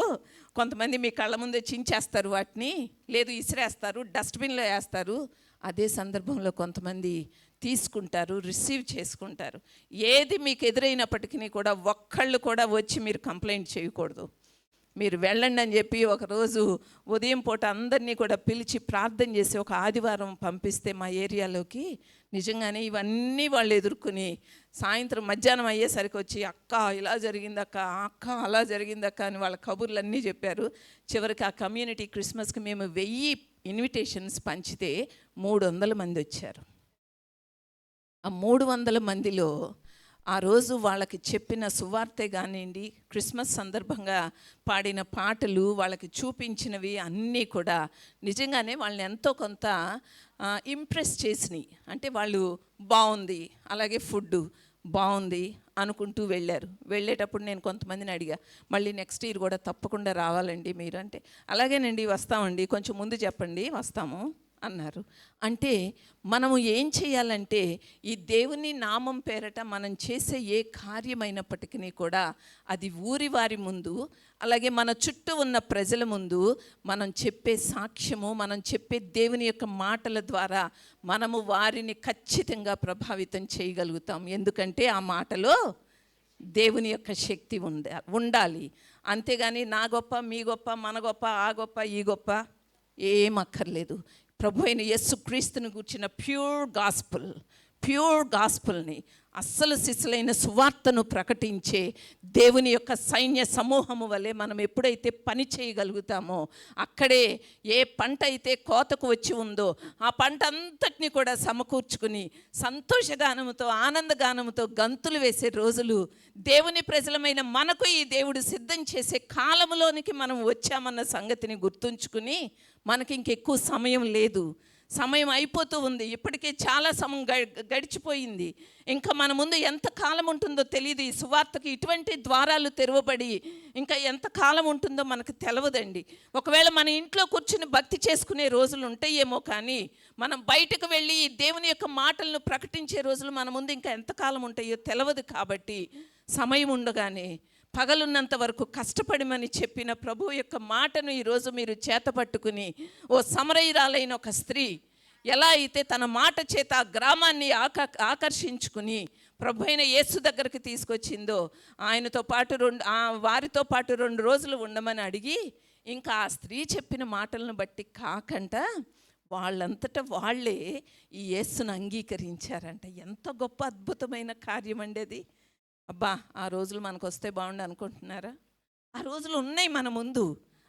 కొంతమంది మీ కళ్ళ ముందే చించేస్తారు, వాటిని లేదు ఇసిరేస్తారు, డస్ట్బిన్లో వేస్తారు. అదే సందర్భంలో కొంతమంది తీసుకుంటారు, రిసీవ్ చేసుకుంటారు. ఏది మీకు ఎదురైనప్పటికీ కూడా ఒక్కళ్ళు కూడా వచ్చి మీరు కంప్లైంట్ చేయకూడదు. మీరు వెళ్ళండి అని చెప్పి ఒకరోజు ఉదయం పూట అందరినీ కూడా పిలిచి ప్రార్థన చేసి ఒక ఆదివారం పంపిస్తే మా ఏరియాలోకి, నిజంగానే ఇవన్నీ వాళ్ళు ఎదుర్కొని సాయంత్రం మధ్యాహ్నం అయ్యేసరికి వచ్చి అక్క ఇలా జరిగిందక్క, అక్క అలా జరిగిందక్క అని వాళ్ళ కబుర్లన్నీ చెప్పారు. చివరికి ఆ కమ్యూనిటీ క్రిస్మస్కి మేము 1000 ఇన్విటేషన్స్ పంచితే 300 మంది వచ్చారు. ఆ 300 మందిలో ఆ రోజు వాళ్ళకి చెప్పిన సువార్తే కానివ్వండి, క్రిస్మస్ సందర్భంగా పాడిన పాటలు, వాళ్ళకి చూపించినవి అన్నీ కూడా నిజంగానే వాళ్ళని ఎంతో కొంత ఇంప్రెస్ చేసినాయి. అంటే వాళ్ళు బాగుంది, అలాగే ఫుడ్డు బాగుంది అనుకుంటూ వెళ్ళారు. వెళ్ళేటప్పుడు నేను కొంతమందిని అడిగా, మళ్ళీ నెక్స్ట్ ఇయర్ కూడా తప్పకుండా రావాలండి మీరు అంటే, అలాగేనండి వస్తామండి, కొంచెం ముందు చెప్పండి వస్తాము అన్నారు. అంటే మనము ఏం చేయాలంటే, ఈ దేవుని నామం పేరట మనం చేసే ఏ కార్యమైనప్పటికీ కూడా అది ఊరి వారి ముందు, అలాగే మన చుట్టూ ఉన్న ప్రజల ముందు మనం చెప్పే సాక్ష్యము, మనం చెప్పే దేవుని యొక్క మాటల ద్వారా మనము వారిని ఖచ్చితంగా ప్రభావితం చేయగలుగుతాం. ఎందుకంటే ఆ మాటలో దేవుని యొక్క శక్తి ఉండాలి. అంతేగాని నా గొప్ప, మీ గొప్ప, మన గొప్ప, ఆ గొప్ప, ఈ గొప్ప ఏం అక్కర్లేదు. ప్రభు అయిన యేసుక్రీస్తుని కూర్చిన ప్యూర్ గాస్పుల్ని, అస్సలు సిసలైన సువార్తను ప్రకటించే దేవుని యొక్క సైన్య సమూహము వలె మనం ఎప్పుడైతే పని చేయగలుగుతామో, అక్కడే ఏ పంట అయితే కోతకు వచ్చి ఉందో ఆ పంట అంతటిని కూడా సమకూర్చుకుని సంతోషగానముతో, ఆనందగానముతో గంతులు వేసే రోజులు దేవుని ప్రజలమైన మనకు ఈ దేవుడు సిద్ధం చేసే కాలంలోనికి మనం వచ్చామన్న సంగతిని గుర్తుంచుకుని, మనకి ఇంకెక్కువ సమయం లేదు, సమయం అయిపోతూ ఉంది. ఇప్పటికే చాలా సమయం గడిచిపోయింది. ఇంకా మన ముందు ఎంత కాలం ఉంటుందో తెలియదు. ఈ సువార్తకి ఇటువంటి ద్వారాలు తెరవబడి ఇంకా ఎంత కాలం ఉంటుందో మనకు తెలవదండి. ఒకవేళ మన ఇంట్లో కూర్చుని భక్తి చేసుకునే రోజులు ఉంటాయేమో, కానీ మనం బయటకు వెళ్ళి ఈ దేవుని యొక్క మాటలను ప్రకటించే రోజులు మన ముందు ఇంకా ఎంతకాలం ఉంటాయో తెలవదు. కాబట్టి సమయం ఉండగానే పగలున్నంత వరకు కష్టపడమని చెప్పిన ప్రభు యొక్క మాటను ఈరోజు మీరు చేతపట్టుకుని, ఓ సమరయురాలైన ఒక స్త్రీ ఎలా అయితే తన మాట చేత ఆ గ్రామాన్ని ఆకర్షించుకుని ప్రభు అయిన యేసు దగ్గరికి తీసుకొచ్చిందో, ఆయనతో పాటు వారితో పాటు 2 రోజులు ఉండమని అడిగి, ఇంకా ఆ స్త్రీ చెప్పిన మాటలను బట్టి కాకుండా వాళ్ళంతటా వాళ్ళే ఈ యేసును అంగీకరించారంట. ఎంత గొప్ప అద్భుతమైన కార్యం అండి అది. అబ్బా, ఆ రోజులు మనకు వస్తే బాగుండు అనుకుంటున్నారా? ఆ రోజులు ఉన్నాయి మన ముందు,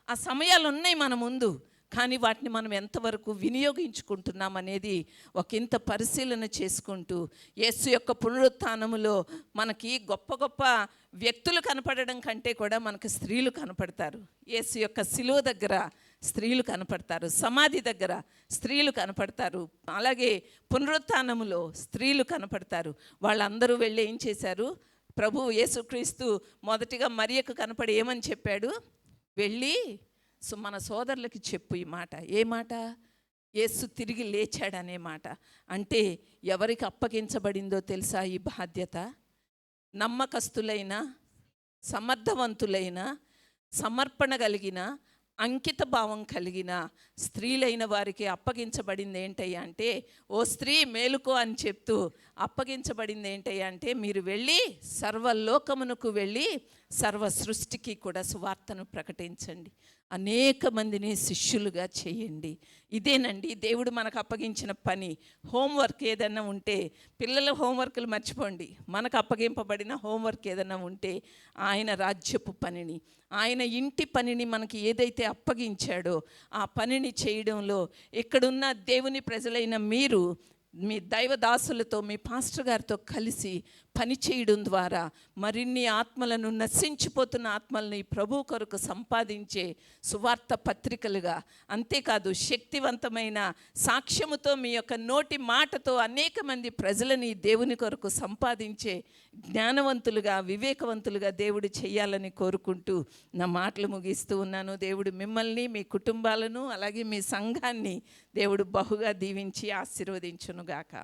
ఆ సమయాలు ఉన్నాయి మన ముందు. కానీ వాటిని మనం ఎంతవరకు వినియోగించుకుంటున్నాం అనేది ఒకంత పరిశీలన చేసుకుంటూ, యేసు యొక్క పునరుత్థానములో మనకి గొప్ప గొప్ప వ్యక్తులు కనపడడం కంటే కూడా మనకు స్త్రీలు కనపడతారు. యేసు యొక్క శిలువ దగ్గర స్త్రీలు కనపడతారు, సమాధి దగ్గర స్త్రీలు కనపడతారు, అలాగే పునరుత్థానములో స్త్రీలు కనపడతారు. వాళ్ళందరూ వెళ్ళి ఏం చేశారు? ప్రభు యేసుక్రీస్తు మొదటిగా మరియకు కనపడి ఏమని చెప్పాడు? వెళ్ళి మన సోదరులకి చెప్పు ఈ మాట. ఏ మాట? యేసు తిరిగి లేచాడనే మాట. అంటే ఎవరికి అప్పగించబడిందో తెలుసా ఈ బాధ్యత? నమ్మకస్తులైన, సమర్థవంతులైన, సమర్పణ కలిగిన, అంకిత భావం కలిగిన స్త్రీలైన వారికి అప్పగించబడింది ఏంటయ్యా అంటే, ఓ స్త్రీ మేలుకో అని చెప్తూ అప్పగించబడింది ఏంటయ్యా అంటే, మీరు వెళ్ళి సర్వలోకమునకు వెళ్ళి సర్వ సృష్టికి కూడా సువార్తను ప్రకటించండి, అనేక మందిని శిష్యులుగా చేయండి. ఇదేనండి దేవుడు మనకు అప్పగించిన పని. హోంవర్క్ ఏదైనా ఉంటే, పిల్లల హోంవర్క్లు మర్చిపోండి, మనకు అప్పగింపబడిన హోంవర్క్ ఏదైనా ఉంటే ఆయన రాజ్యపు పనిని, ఆయన ఇంటి పనిని మనకి ఏదైతే అప్పగించాడో ఆ పనిని చేయడంలో ఇక్కడున్న దేవుని ప్రజలైన మీరు మీ దైవదాసులతో, మీ పాస్టర్ గారితో కలిసి పని చేయడం ద్వారా మరిన్ని ఆత్మలను, నశించిపోతున్న ఆత్మల్ని ప్రభు కొరకు సంపాదించే సువార్త పత్రికలుగా, అంతేకాదు శక్తివంతమైన సాక్ష్యముతో మీ యొక్క నోటి మాటతో అనేక మంది ప్రజలని దేవుని కొరకు సంపాదించే జ్ఞానవంతులుగా, వివేకవంతులుగా దేవుడు చేయాలని కోరుకుంటూ నా మాటలు ముగిస్తూ ఉన్నాను. దేవుడు మిమ్మల్ని, మీ కుటుంబాలను, అలాగే మీ సంఘాన్ని దేవుడు బహుగా దీవించి ఆశీర్వదించునుగాక.